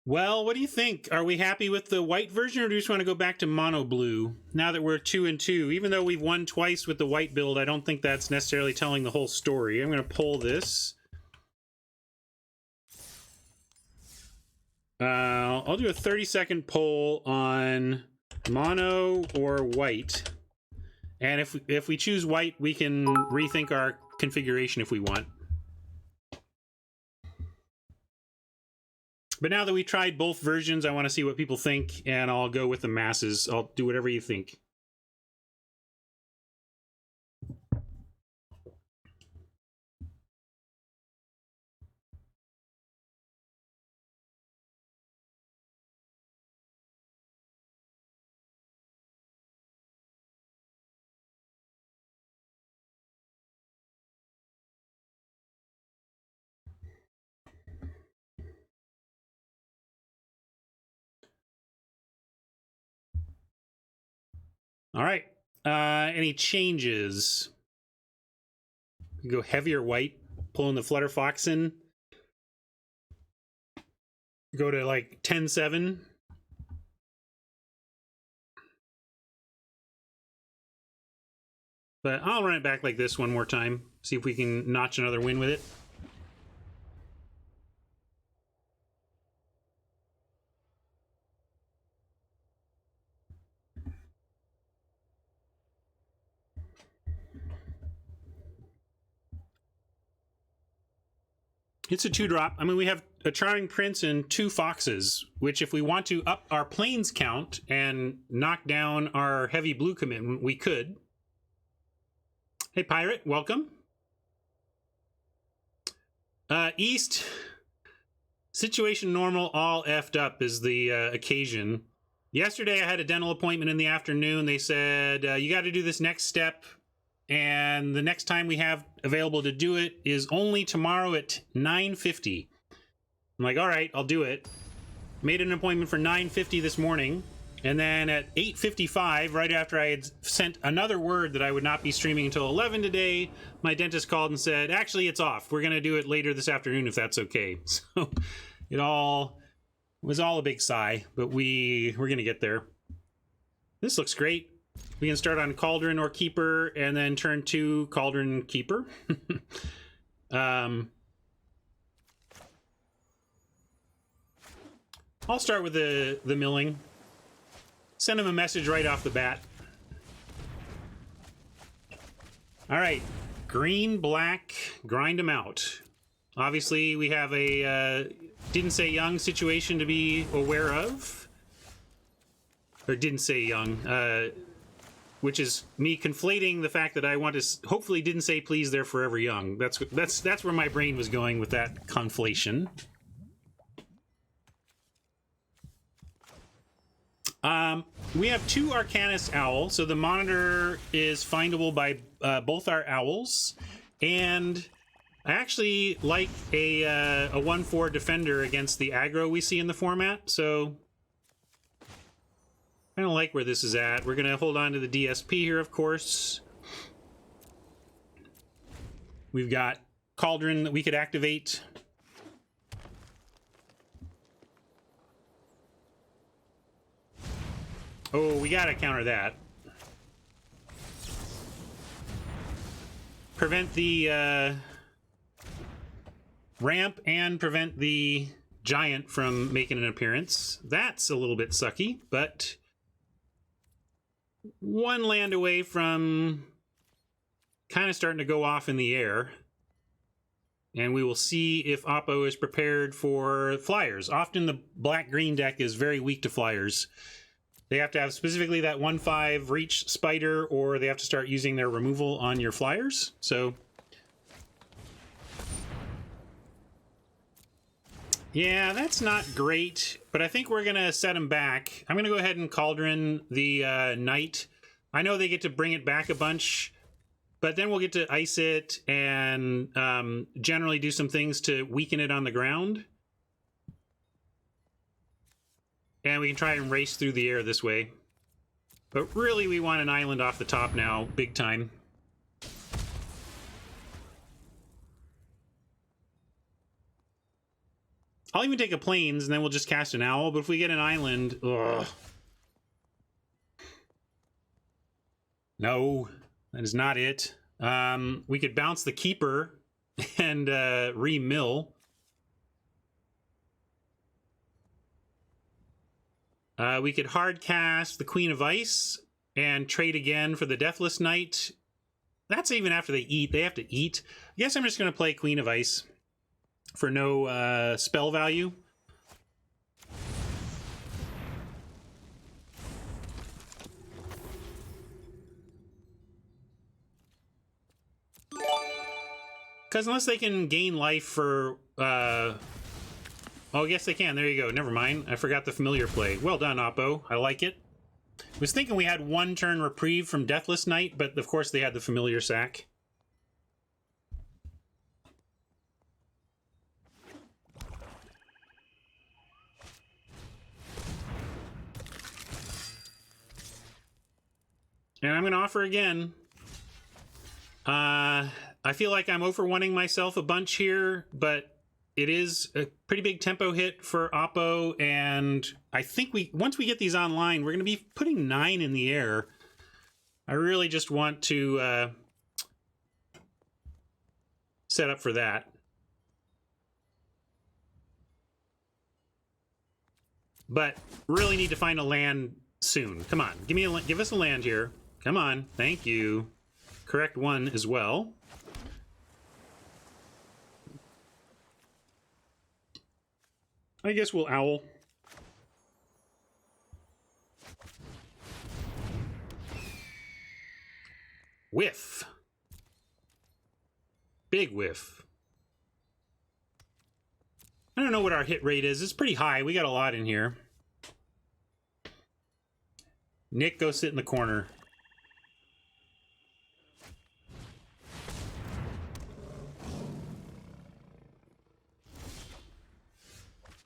Well, what do you think? Are we happy with the white version, or do we just want to go back to mono blue now that we're 2-2? Even though we've won twice with the white build, I don't think that's necessarily telling the whole story. I'm going to pull this. I'll do a 30-second poll on mono or white. And if we choose white, we can rethink our configuration if we want. But now that we tried both versions, I want to see what people think, and I'll go with the masses. I'll do whatever you think. All right. Any changes? We go heavier white, pulling the Flutter Fox in. Go to like 10-7. But I'll run it back like this one more time. See if we can notch another win with it. It's a 2-drop. I mean, we have a Charming Prince and 2 Foxes, which if we want to up our planes count and knock down our heavy blue commitment, we could. Hey, Pirate, welcome. East, situation normal, all effed up is the occasion. Yesterday, I had a dental appointment in the afternoon. They said, you got to do this next step. And the next time we have available to do it is only tomorrow at 9:50. I'm like, all right, I'll do it. Made an appointment for 9:50 this morning. And then at 8:55, right after I had sent another word that I would not be streaming until 11 today, my dentist called and said, actually, it's off. We're going to do it later this afternoon if that's okay. So it was all a big sigh, but we're going to get there. This looks great. We can start on Cauldron or Keeper and then turn to Cauldron Keeper. I'll start with the milling. Send him a message right off the bat. All right, green, black, grind them out. Obviously, we have a didn't say young situation to be aware of. Or didn't say young, which is me conflating the fact that I want to hopefully didn't say please they're forever young. That's where my brain was going with that conflation. We have 2 Arcanus Owls, so the monitor is findable by both our owls, and I actually like a 1/4 defender against the aggro we see in the format, so I don't like where this is at. We're going to hold on to the DSP here, of course. We've got Cauldron that we could activate. Oh, we gotta counter that. Prevent the ramp and prevent the giant from making an appearance. That's a little bit sucky, but 1 land away from kind of starting to go off in the air. And we will see if Oppo is prepared for flyers. Often the black-green deck is very weak to flyers. They have to have specifically that 1/5 reach spider, or they have to start using their removal on your flyers. So, yeah, that's not great, but I think we're going to set them back. I'm going to go ahead and Cauldron the Knight. I know they get to bring it back a bunch, but then we'll get to ice it and generally do some things to weaken it on the ground. And we can try and race through the air this way. But really, we want an island off the top now, big time. I'll even take a plains, and then we'll just cast an owl. But if we get an island... Ugh. No, that is not it. We could bounce the Keeper and re-mill. We could hard cast the Queen of Ice and trade again for the Deathless Knight. That's even after they eat. They have to eat. I guess I'm just going to play Queen of Ice for no spell value. Because unless they can gain life for... Oh, yes, they can. There you go. Never mind. I forgot the familiar play. Well done, Oppo. I like it. I was thinking we had 1 turn reprieve from Deathless Knight, but of course they had the familiar sack. And I'm going to offer again. I feel like I'm over-1ing myself a bunch here, but it is a pretty big tempo hit for Oppo, and I think once we get these online, we're going to be putting 9 in the air. I really just want to set up for that. But really need to find a land soon. Come on, give us a land here. Come on, thank you. Correct 1 as well. I guess we'll owl. Whiff. Big whiff. I don't know what our hit rate is. It's pretty high. We got a lot in here. Nick, go sit in the corner.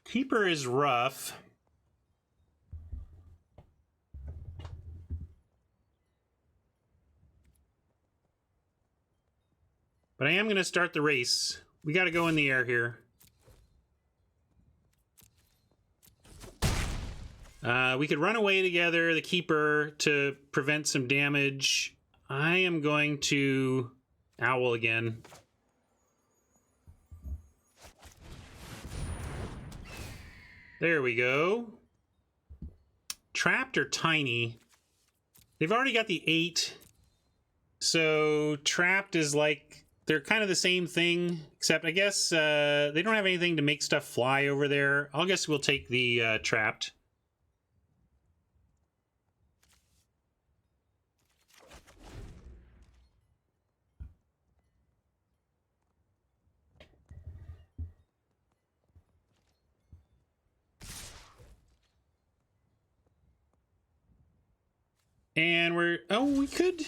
Keeper is rough. But I am going to start the race. We got to go in the air here. We could run away together, the keeper, to prevent some damage. I am going to owl again. There we go. Trapped or tiny? They've already got the 8. So trapped is like, they're kind of the same thing, except I guess they don't have anything to make stuff fly over there. I guess we'll take the trapped. And we're, oh, we could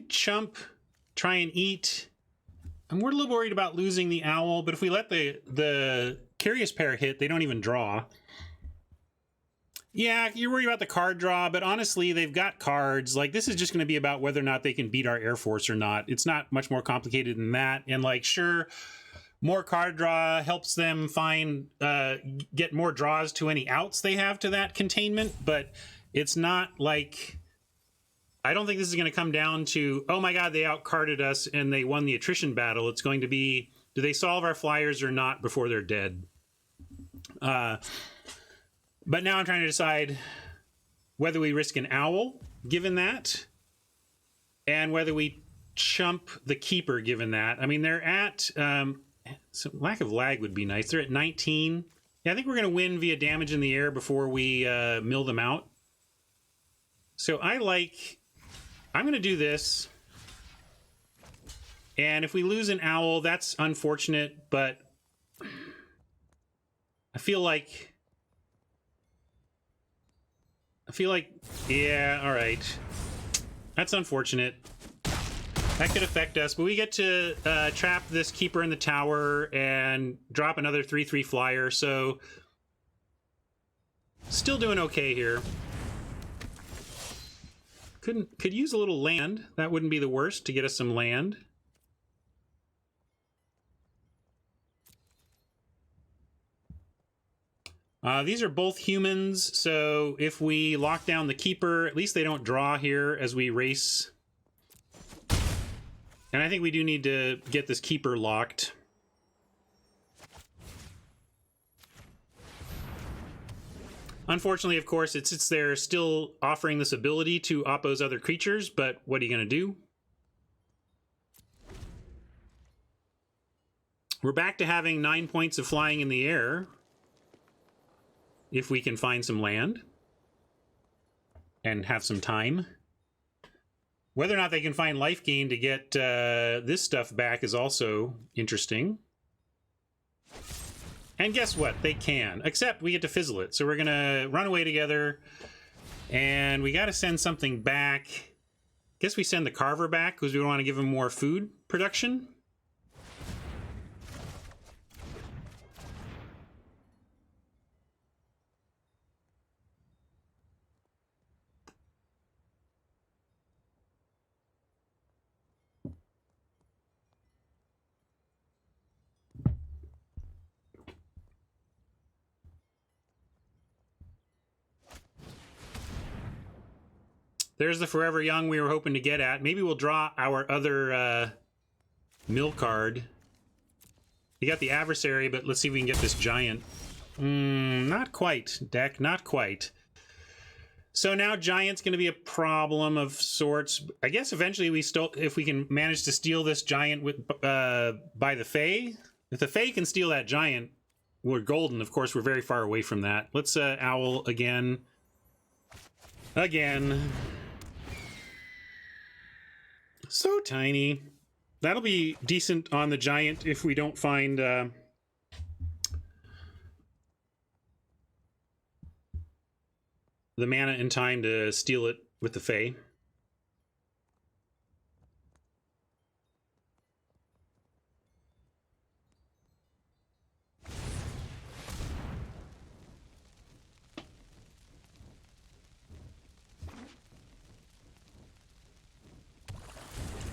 chump, try and eat. And we're a little worried about losing the owl, but if we let the curious pair hit, they don't even draw. Yeah, you're worried about the card draw, but honestly, they've got cards. Like, this is just going to be about whether or not they can beat our Air Force or not. It's not much more complicated than that. And, like, sure, more card draw helps them find, get more draws to any outs they have to that containment, but it's not like, I don't think this is going to come down to, oh my god, they outcarded us and they won the attrition battle. It's going to be, do they solve our flyers or not before they're dead? But now I'm trying to decide whether we risk an owl, given that, and whether we chump the keeper, given that. I mean, they're at, some lack of lag would be nice. They're at 19. Yeah, I think we're going to win via damage in the air before we mill them out. So I'm going to do this. And if we lose an owl, that's unfortunate, but I feel like, yeah, all right. That's unfortunate. That could affect us, but we get to trap this keeper in the tower and drop another 3/3 flyer, so still doing okay here. Could use a little land. That wouldn't be the worst to get us some land. These are both humans, so if we lock down the keeper, at least they don't draw here as we race. And I think we do need to get this keeper locked. Unfortunately, of course, it sits there still offering this ability to oppose other creatures, but what are you going to do? We're back to having 9 points of flying in the air. If we can find some land and have some time. Whether or not they can find life gain to get this stuff back is also interesting. And guess what? They can, except we get to fizzle it. So we're going to run away together, and we got to send something back. Guess we send the Carver back because we want to give him more food production. There's the Forever Young we were hoping to get at. Maybe we'll draw our other mill card. You got the Adversary, but let's see if we can get this Giant. Not quite, deck, not quite. So now Giant's going to be a problem of sorts. I guess eventually if we can manage to steal this Giant with by the Fae. If the Fae can steal that Giant, we're golden. Of course, we're very far away from that. Let's owl again. Again. So tiny. That'll be decent on the Giant if we don't find the mana in time to steal it with the Fae.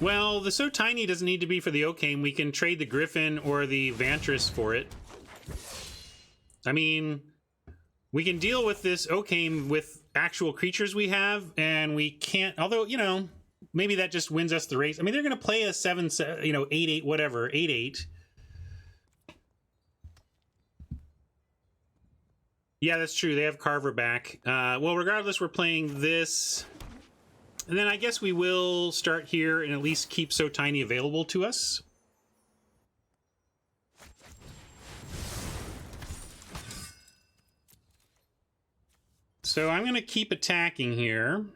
Well, the So Tiny doesn't need to be for the Oakham. We can trade the Griffin or the Vantress for it. I mean, we can deal with this Oakham with actual creatures we have, and we can't... Although, you know, maybe that just wins us the race. I mean, they're going to play a 7, you know, 8-8, whatever, 8-8. Yeah, that's true. They have Carver back. Well, regardless, we're playing this... And then I guess we will start here and at least keep So Tiny available to us. So I'm going to keep attacking here.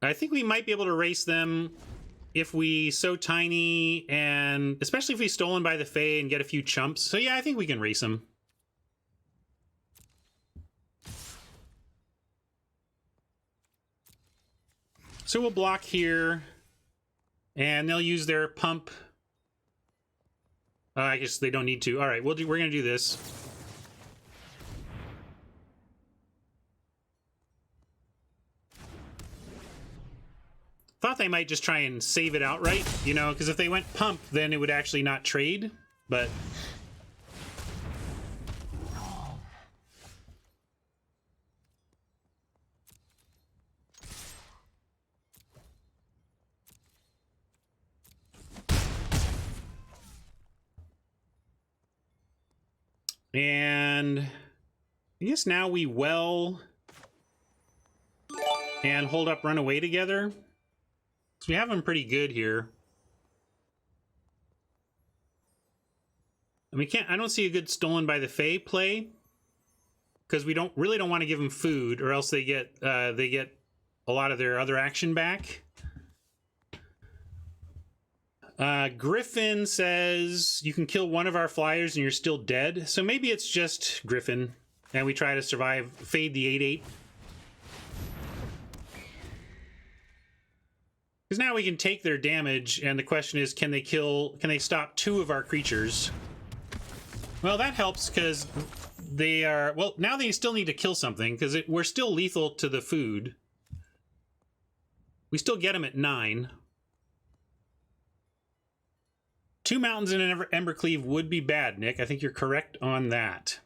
I think we might be able to race them if we So Tiny, and especially if we Stolen by the Fae and get a few chumps. So yeah, I think we can race them. So we'll block here, and they'll use their pump. I guess they don't need to. All right, we're going to do this. Thought they might just try and save it outright, you know, because if they went pump, then it would actually not trade, but... And I guess now we well and hold up, run away together. So we have them pretty good here. And we can't, I don't see a good Stolen by the Fae play, because we really don't want to give them food, or else they get a lot of their other action back. Griffin says you can kill one of our flyers and you're still dead. So maybe it's just Griffin, and we try to survive, fade the 8-8. Because now we can take their damage, and the question is, can they stop 2 of our creatures? Well, that helps, because they are... Well, now they still need to kill something, because we're still lethal to the food. We still get them at 9. 2 mountains and an Embercleave would be bad, Nick. I think you're correct on that.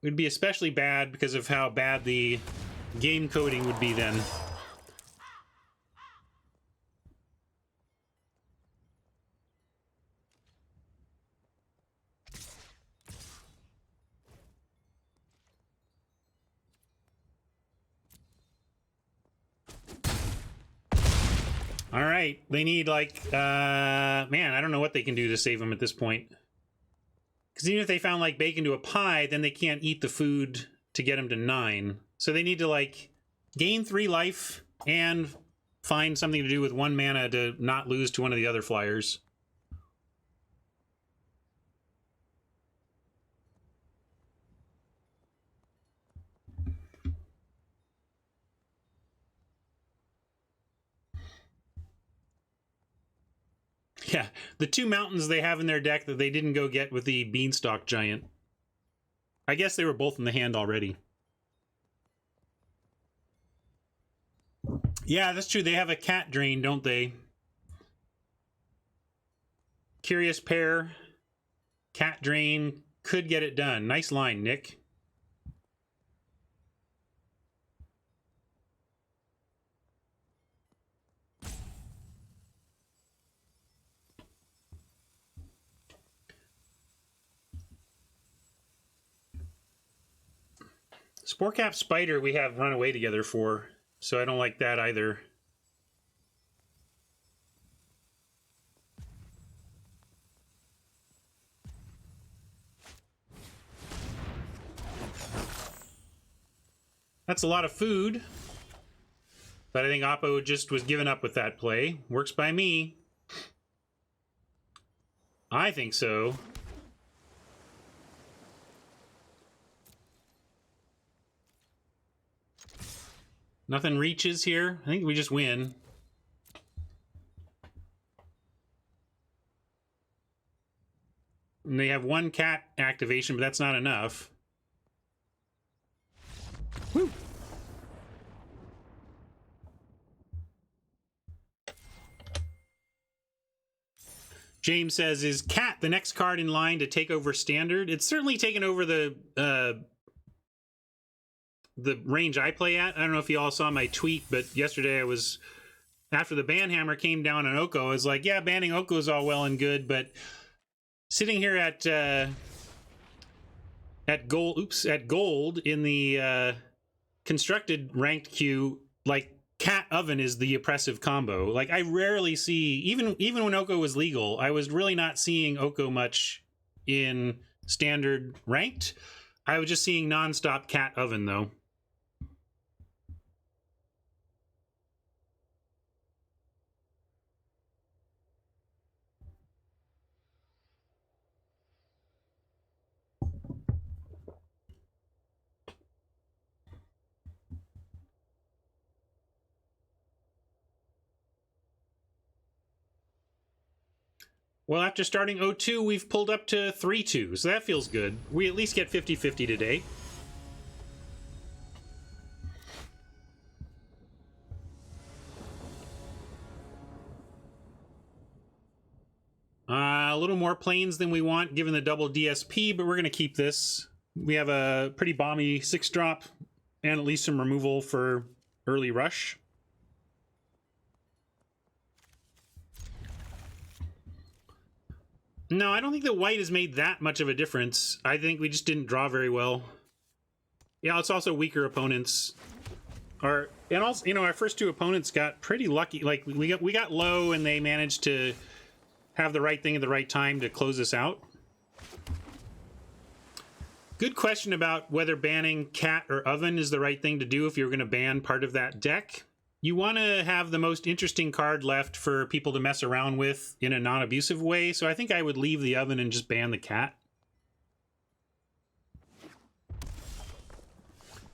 It would be especially bad because of how bad the game coding would be then. All right, they need like, man, I don't know what they can do to save them at this point. Because even if they found like bacon to a pie, then they can't eat the food to get them to 9. So they need to like gain 3 life and find something to do with 1 mana to not lose to one of the other flyers. Yeah, the 2 mountains they have in their deck that they didn't go get with the Beanstalk Giant. I guess they were both in the hand already. Yeah, that's true. They have a cat drain, don't they? Curious Pair, cat drain, could get it done. Nice line, Nick. Sporecap Spider we have run away together for, so I don't like that either. That's a lot of food, but I think Oppo just was giving up with that play. Works by me. I think so. Nothing reaches here. I think we just win. And they have 1 cat activation, but that's not enough. Woo. James says, is Cat the next card in line to take over Standard? It's certainly taken over the range I play at. I don't know if you all saw my tweet, but yesterday I was, after the ban hammer came down on Oko, I was like, yeah, banning Oko is all well and good, but sitting here at gold in the constructed ranked queue, like, Cat Oven is the oppressive combo. Like, I rarely see, even when Oko was legal, I was really not seeing Oko much in Standard ranked. I was just seeing nonstop Cat Oven, though. Well, after starting 0-2, we've pulled up to 3-2, so that feels good. We at least get 50-50 today. A little more planes than we want, given the double DSP, but we're going to keep this. We have a pretty bomby 6-drop, and at least some removal for early rush. No, I don't think that white has made that much of a difference. I think we just didn't draw very well. Yeah, it's also weaker opponents. And also, you know, our first two opponents got pretty lucky. Like, we got low, and they managed to have the right thing at the right time to close us out. Good question about whether banning Cat or Oven is the right thing to do if you're going to ban part of that deck. You want to have the most interesting card left for people to mess around with in a non-abusive way, so I think I would leave the Oven and just ban the Cat.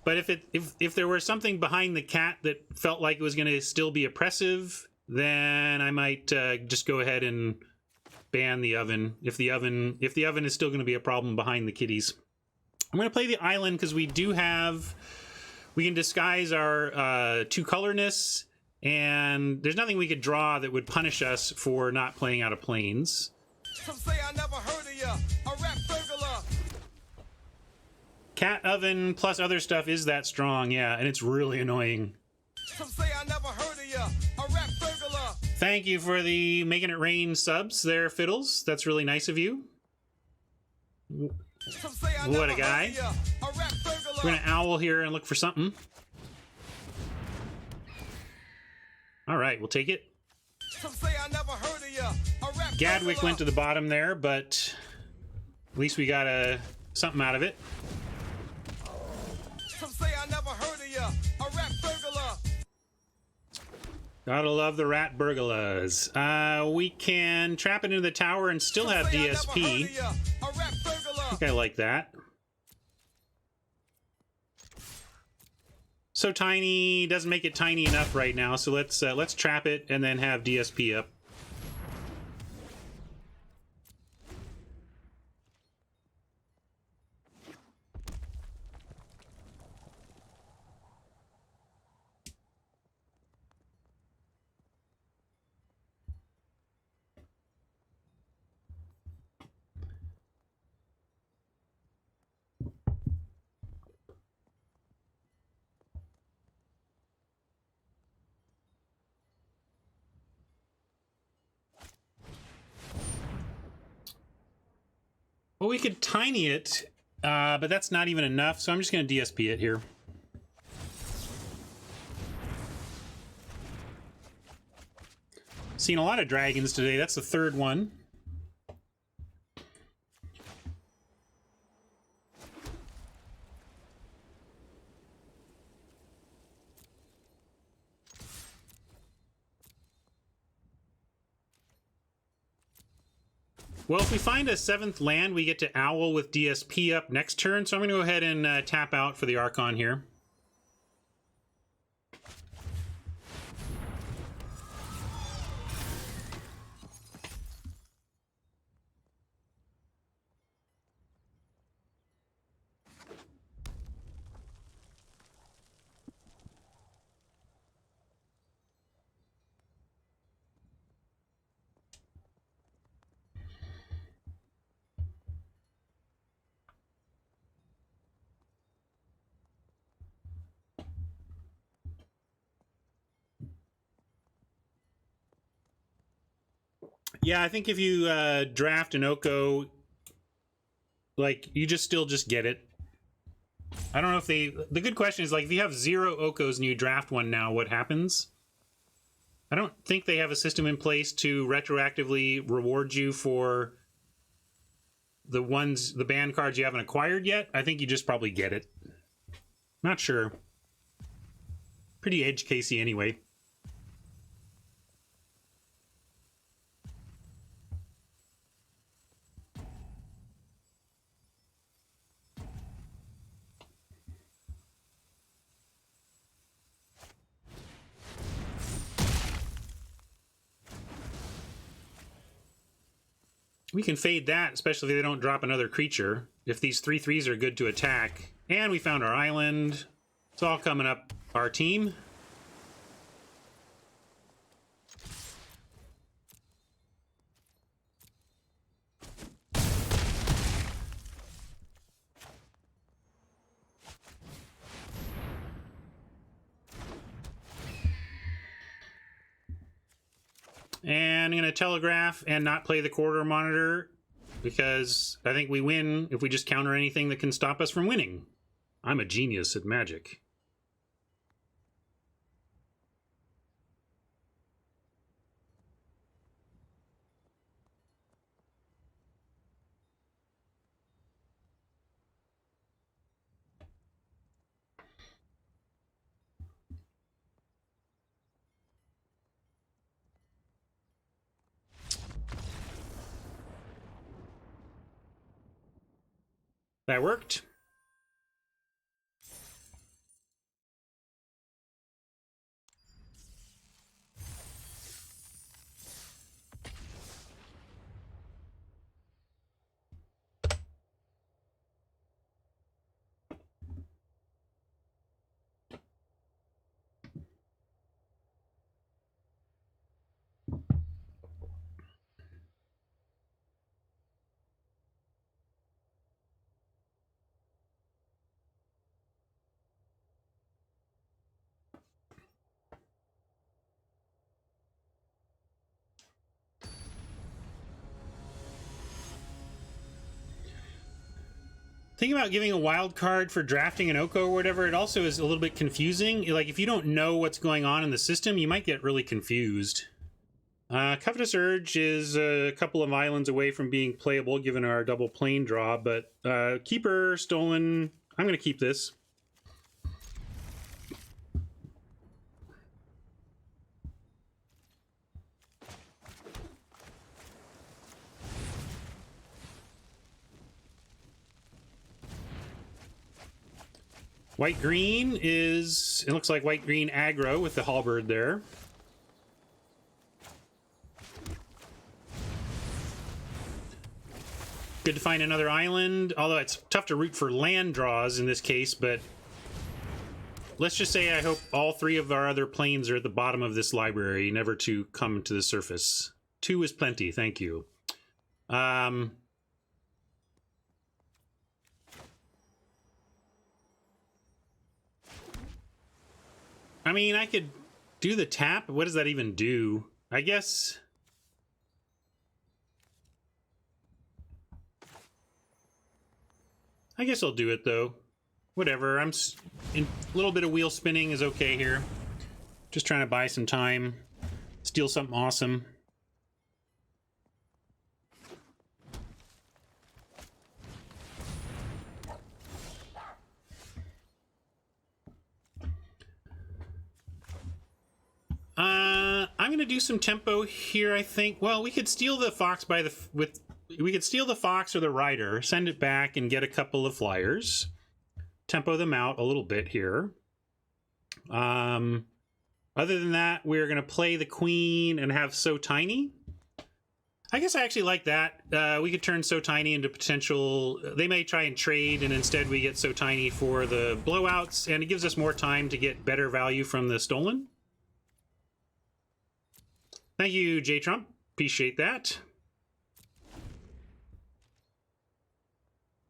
But if there were something behind the Cat that felt like it was going to still be oppressive, then I might just go ahead and ban the Oven if the Oven is still going to be a problem behind the kitties. I'm going to play the Island because we can disguise our two-colorness, and there's nothing we could draw that would punish us for not playing out of planes. Some say I never heard of ya, a rap burglar. Cat Oven plus other stuff is that strong, yeah, and it's really annoying. Some say I never heard of ya, a rap burglar. Thank you for the Making It Rain subs there, Fiddles. That's really nice of you. What a guy. We're gonna owl here and look for something. All right, we'll take it. Gadwick went to the bottom there, but at least we got something out of it. Gotta love the rat burglas. We can trap it into the tower and still have DSP. I think I like that. So tiny doesn't make it tiny enough right now, so let's trap it and then have DSP up. Well, we could tiny it, but that's not even enough, so I'm just going to DSP it here. Seen a lot of dragons today. That's the third one. Well, if we find a 7th land, we get to Owl with DSP up next turn, so I'm going to go ahead and tap out for the Archon here. Yeah, I think if you draft an Oko, like, you still just get it. I don't know if they... The good question is, like, if you have 0 Okos and you draft one now, what happens? I don't think they have a system in place to retroactively reward you for the banned cards you haven't acquired yet. I think you just probably get it. Not sure. Pretty edge casey anyway. We can fade that, especially if they don't drop another creature. If these 3/3s are good to attack. And we found our island. It's all coming up our team. And I'm going to telegraph and not play the quarter monitor because I think we win if we just counter anything that can stop us from winning. I'm a genius at Magic. That worked. Thing about giving a wild card for drafting an Oko or whatever, it also is a little bit confusing. Like, if you don't know what's going on in the system, you might get really confused. Covetous Urge is a couple of islands away from being playable given our double plane draw, but Keeper, Stolen, I'm going to keep this. White-green is... It looks like white-green aggro with the halberd there. Good to find another island, although it's tough to root for land draws in this case, but... Let's just say I hope all 3 of our other planes are at the bottom of this library, never to come to the surface. 2 is plenty, thank you. I mean, I could do the tap. What does that even do? I guess... I'll do it, though. Whatever. A little bit of wheel spinning is okay here. Just trying to buy some time. Steal something awesome. I'm gonna do some tempo here, I think. Well, we could steal the fox we could steal the fox or the rider, send it back, and get a couple of flyers. Tempo them out a little bit here. Other than that, we're gonna play the queen and have So Tiny. I guess I actually like that. We could turn So Tiny into potential... They may try and trade, and instead we get So Tiny for the blowouts, and it gives us more time to get better value from the Stolen. Thank you, J. Trump. Appreciate that.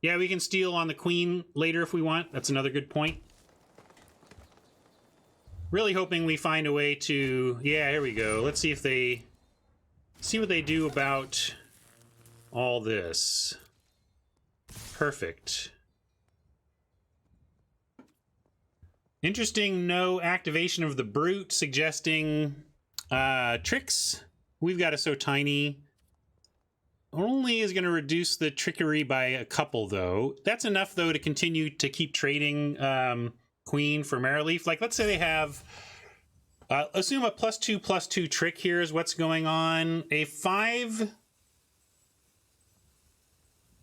Yeah, we can steal on the queen later if we want. That's another good point. Really hoping we find a way to... Yeah, here we go. Let's see if they... See what they do about all this. Perfect. Interesting, no activation of the Brute, suggesting tricks. We've got a So Tiny. Only is going to reduce the trickery by a couple, though. That's enough, though, to continue to keep trading Queen for Marileaf. Like, let's say they have... assume a +2/+2 trick here is what's going on. A 5...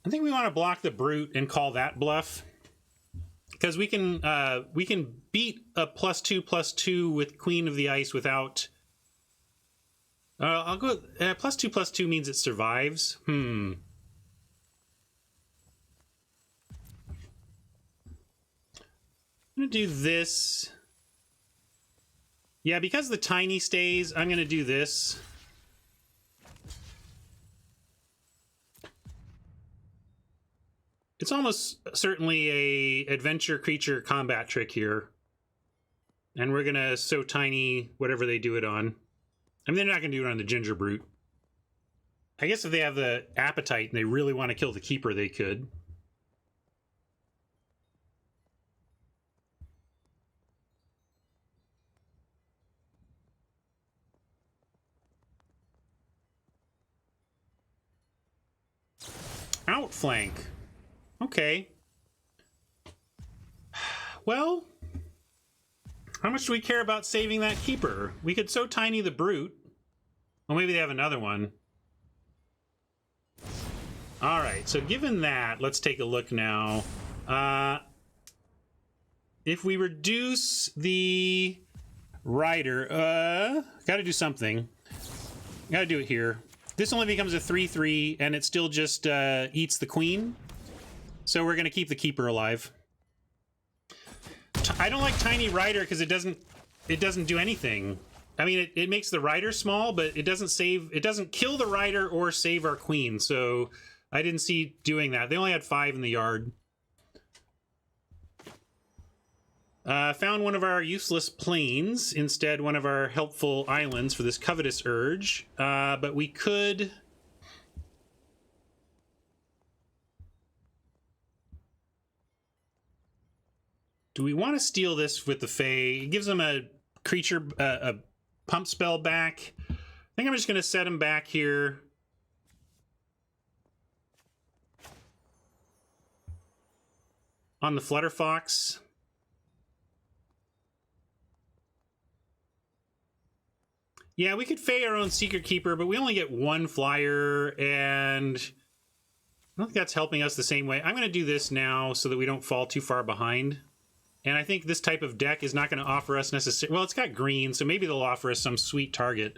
I think we want to block the Brute and call that bluff. Because we can beat a +2/+2 with Queen of the Ice without... I'll go... +2/+2 means it survives. I'm going to do this. Yeah, because the Tiny stays, I'm going to do this. It's almost certainly a adventure creature combat trick here. And we're going to So Tiny whatever they do it on. I mean, they're not going to do it on the Ginger Brute. I guess if they have the appetite and they really want to kill the Keeper, they could. Outflank. Okay. Well, how much do we care about saving that Keeper? We could So Tiny the Brute. Well, maybe they have another one. All right, so given that, let's take a look now. If we reduce the Rider, gotta do something. Gotta do it here. This only becomes a 3/3, and it still just eats the Queen. So we're going to keep the Keeper alive. I don't like Tiny Rider because it doesn't do anything. I mean, it makes the Rider small, but it doesn't kill the Rider or save our Queen. So I didn't see doing that. They only had 5 in the yard. Found one of our useless plains, instead one of our helpful islands for this Covetous Urge. But we could... Do we want to steal this with the Fae? It gives them a creature, a pump spell back. I think I'm just going to set him back here. On the Flutterfox. Yeah, we could Fae our own Secret Keeper, but we only get 1 flyer, and I don't think that's helping us the same way. I'm going to do this now so that we don't fall too far behind. And I think this type of deck is not going to offer us necessarily... Well, it's got green, so maybe they'll offer us some sweet target.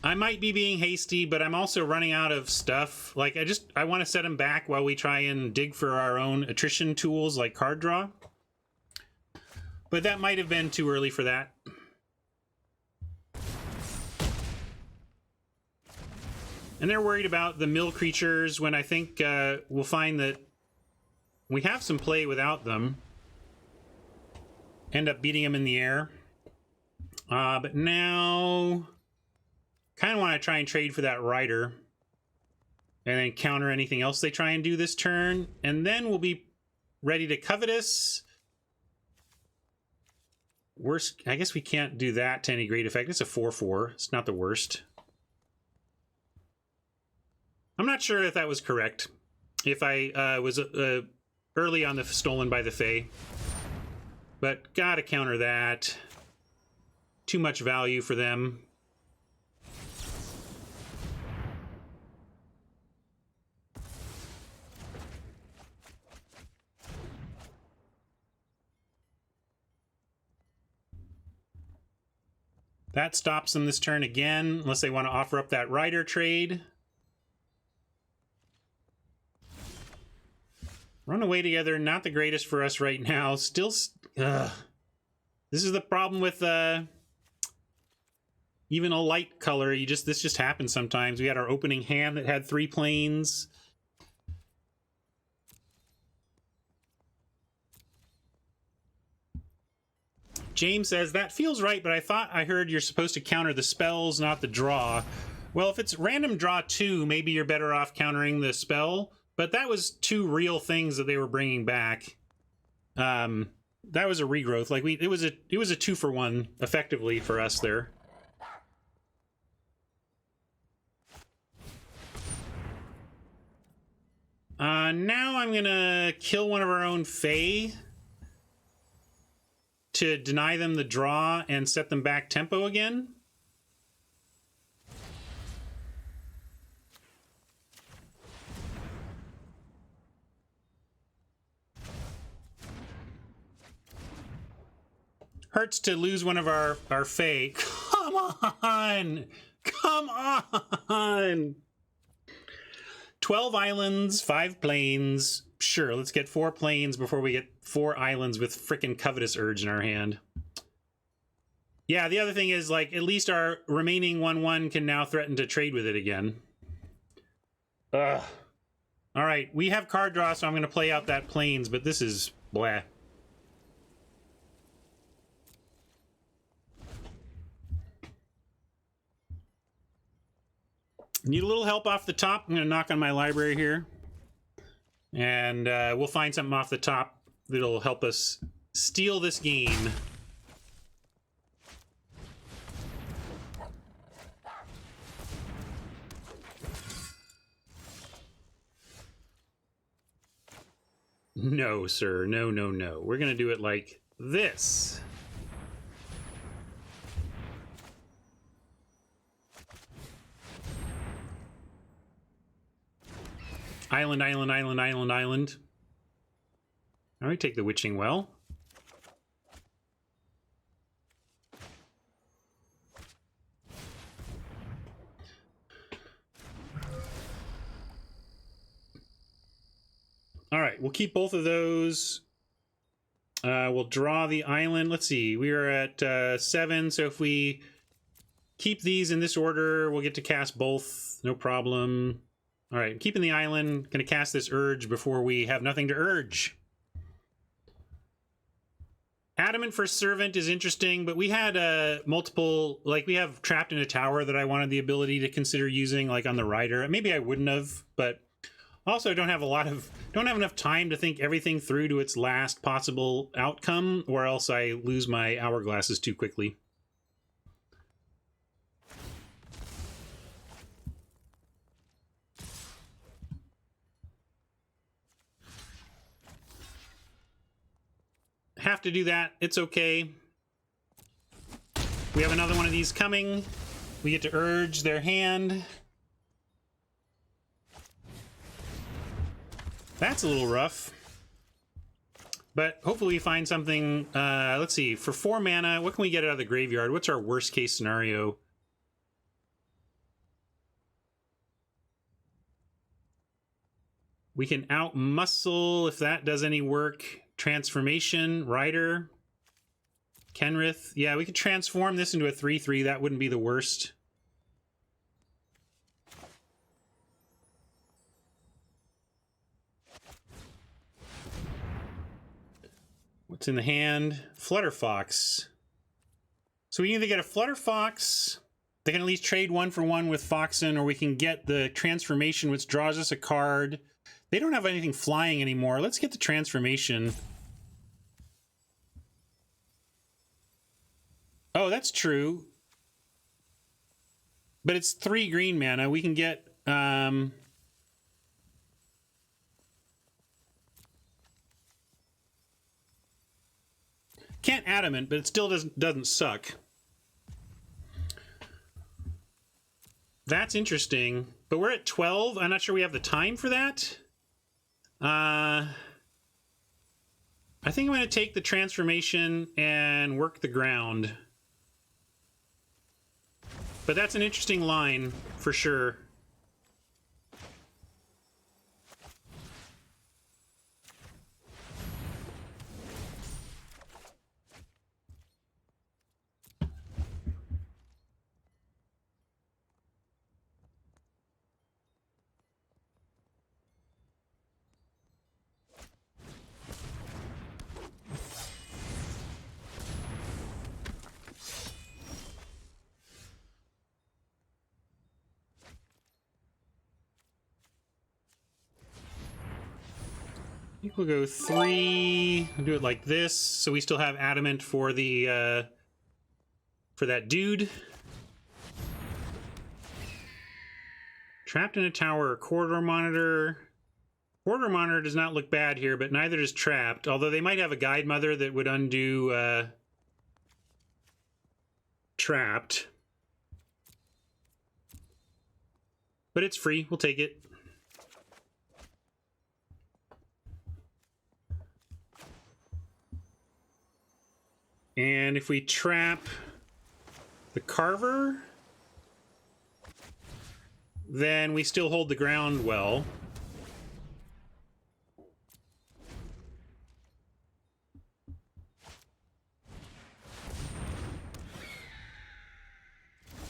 I might be being hasty, but I'm also running out of stuff. Like, I want to set him back while we try and dig for our own attrition tools like card draw. But that might have been too early for that. And they're worried about the mill creatures when I think we'll find that we have some play without them. End up beating them in the air. But now... kind of want to try and trade for that Rider. And then counter anything else they try and do this turn. And then we'll be ready to Covetous. Worst, I guess we can't do that to any great effect. It's a 4/4. It's not the worst. I'm not sure if that was correct. If I was early on the Stolen by the Fae. But gotta counter that. Too much value for them. That stops them this turn again, unless they want to offer up that Rider trade. Run away together, not the greatest for us right now. Still, this is the problem with even a light color. This just happens sometimes. We had our opening hand that had 3 planes. James says, that feels right, but I thought I heard you're supposed to counter the spells, not the draw. Well, if it's random draw 2, maybe you're better off countering the spell. But that was 2 real things that they were bringing back. That was a regrowth. Like it was a 2-for-1 effectively for us there. Now I'm gonna kill one of our own Fae to deny them the draw and set them back tempo again. Hurts to lose one of our Fae. Come on! Come on! 12 islands, 5 planes. Sure, let's get 4 planes before we get 4 islands with frickin' Covetous Urge in our hand. Yeah, the other thing is, like, at least our remaining 1/1 can now threaten to trade with it again. Ugh. Alright, we have card draw, so I'm going to play out that planes, but this is blah. Need a little help off the top. I'm going to knock on my library here. And we'll find something off the top that'll help us steal this game. No, sir. No, no, no. We're going to do it like this. Island, island, island, island, island. All right, take the Witching Well. All right, we'll keep both of those. We'll draw the island. Let's see, we are at 7, so if we keep these in this order, we'll get to cast both, no problem. All right, keeping the island. Going to cast this Urge before we have nothing to urge. Adamant for Servant is interesting, but we had multiple, like we have Trapped in a Tower that I wanted the ability to consider using, like on the Rider. Maybe I wouldn't have, but also don't have enough time to think everything through to its last possible outcome, or else I lose my hourglasses too quickly. Have to do that. It's okay. We have another one of these coming. We get to urge their hand. That's a little rough. But hopefully we find something. Let's see. For 4 mana, what can we get out of the graveyard? What's our worst case scenario? We can out-muscle if that does any work. Transformation, Rider, Kenrith. Yeah, we could transform this into a 3/3. That wouldn't be the worst. What's in the hand? Flutterfox. So we either get a Flutterfox. They can at least trade 1-for-1 with Foxen, or we can get the transformation, which draws us a card. They don't have anything flying anymore. Let's get the transformation. Oh, that's true. But it's 3 green mana. We can get... Can't Adamant, but it still doesn't suck. That's interesting. But we're at 12. I'm not sure we have the time for that. I think I'm going to take the transformation and work the ground. But that's an interesting line, for sure. think we'll go 3. We'll do it like this, so we still have adamant for the for that dude. Trapped in a tower, corridor monitor. Corridor monitor does not look bad here, but neither does trapped. Although they might have a guide mother that would undo trapped. But it's free. We'll take it. And if we trap the Carver, then we still hold the ground well.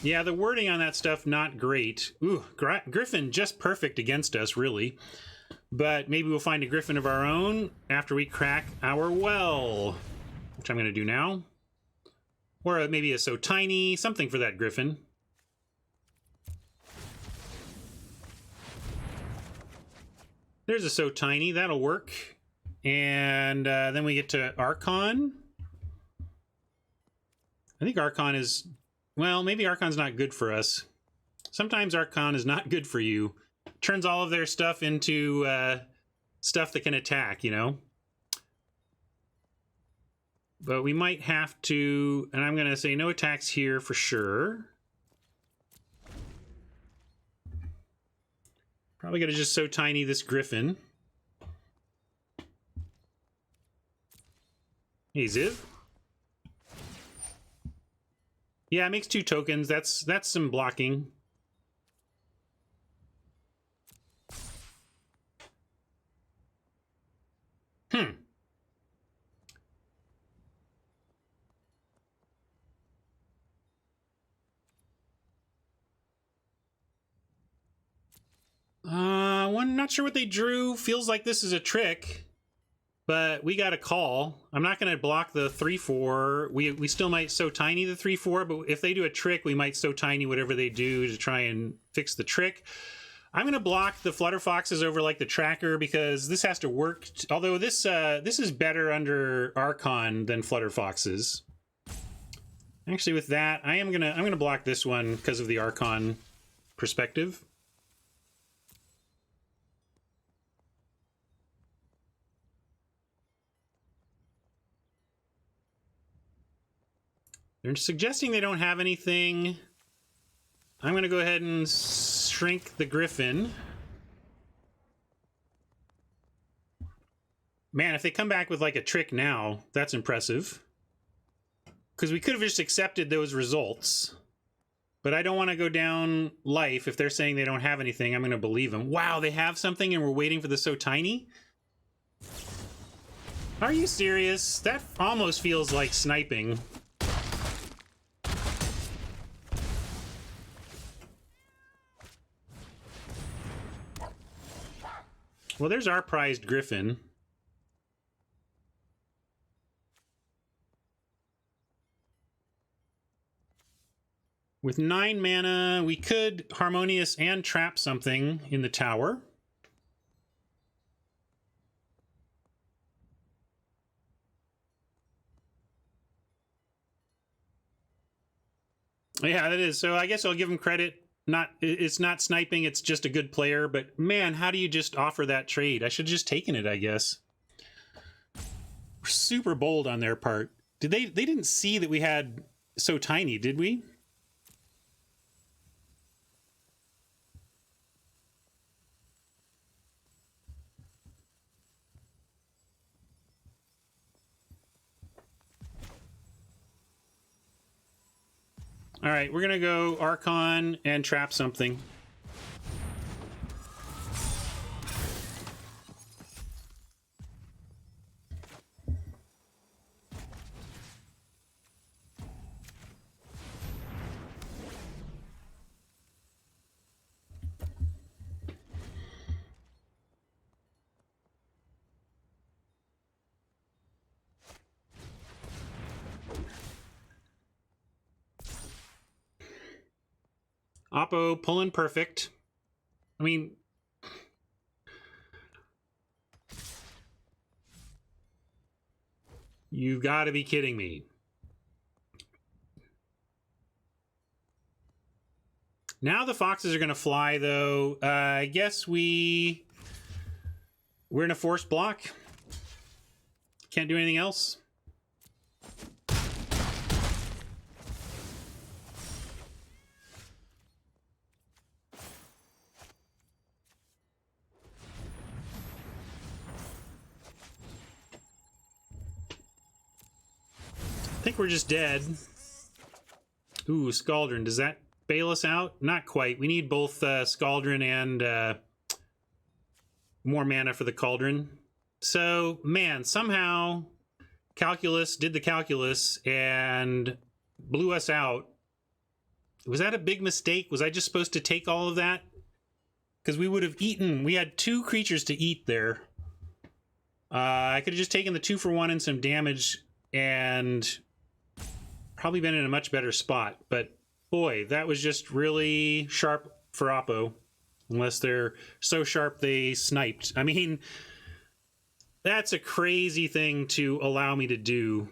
Yeah, the wording on that stuff, not great. Ooh, Griffin, just perfect against us, really. But maybe we'll find a Griffin of our own after we crack our well, which I'm going to do now. Or maybe a So Tiny, something for that Griffin. There's a So Tiny, that'll work. And then we get to Archon. I think Archon is... Well, maybe Archon's not good for us. Sometimes Archon is not good for you. Turns all of their stuff into stuff that can attack, you know? But we might have to... And I'm going to say no attacks here for sure. Probably going to just So Tiny this Griffin. Hey, Ziv. Yeah, it makes 2 tokens. That's some blocking. One, not sure what they drew. Feels like this is a trick, but we got a call. I'm not going to block the 3/4. We still might So Tiny the 3/4, but if they do a trick, we might So Tiny whatever they do to try and fix the trick. I'm going to block the Flutter Foxes over like the tracker because this has to work. Although this is better under Archon than Flutter Foxes. Actually, with that, I'm gonna block this one because of the Archon perspective. They're suggesting they don't have anything. I'm going to go ahead and shrink the Griffin. Man, if they come back with like a trick now, that's impressive. Because we could have just accepted those results. But I don't want to go down life. If they're saying they don't have anything, I'm going to believe them. Wow, they have something and we're waiting for the So Tiny? Are you serious? That almost feels like sniping. Well, there's our prized Griffin. With 9 mana, we could Harmonious and trap something in the tower. Yeah, that is. So I guess I'll give him credit. It's not sniping, it's just a good player, but man, how do you just offer that trade? I should have just taken it, I guess. We're super bold on their part. They didn't see that we had So Tiny, did we? All right, we're gonna go Archon and trap something. Oppo pulling perfect. I mean, You've got to be kidding me. Now the foxes are going to fly, though. I guess we're in a forced block. Can't do anything else. I think we're just dead. Ooh, Scaldron. Does that bail us out? Not quite. We need both Scaldron and more mana for the Cauldron. So, man, somehow Calculus did the calculus and blew us out. Was that a big mistake? Was I just supposed to take all of that? Because we would have eaten. We had 2 creatures to eat there. I could have just taken the 2-for-1 and some damage and probably been in a much better spot. But boy, that was just really sharp for Oppo. Unless they're so sharp they sniped. I mean, that's a crazy thing to allow me to do.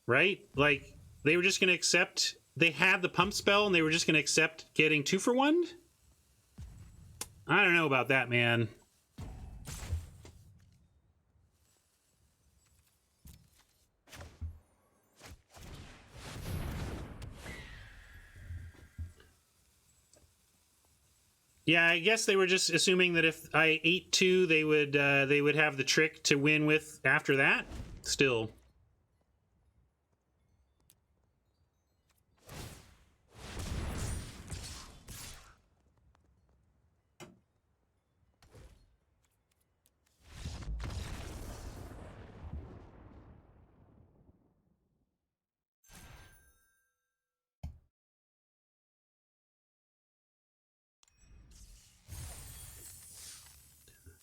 Right? Like, they were just going to accept... They had the pump spell and they were just going to accept getting 2-for-1? I don't know about that, man. Yeah, I guess they were just assuming that if I ate 2, they would have the trick to win with after that. Still.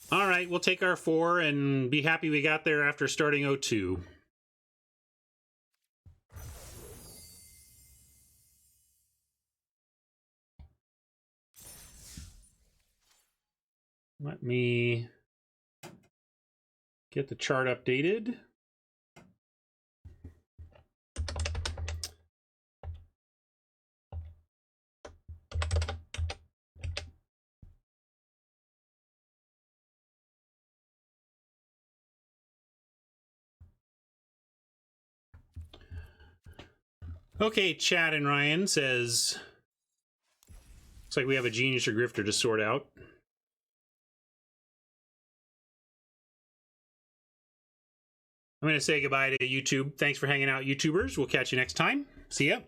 All right, we'll take our 4 and be happy we got there after starting 0-2. Let me get the chart updated. Okay, Chad and Ryan says, looks like we have a genius or grifter to sort out. I'm going to say goodbye to YouTube. Thanks for hanging out, YouTubers. We'll catch you next time. See ya.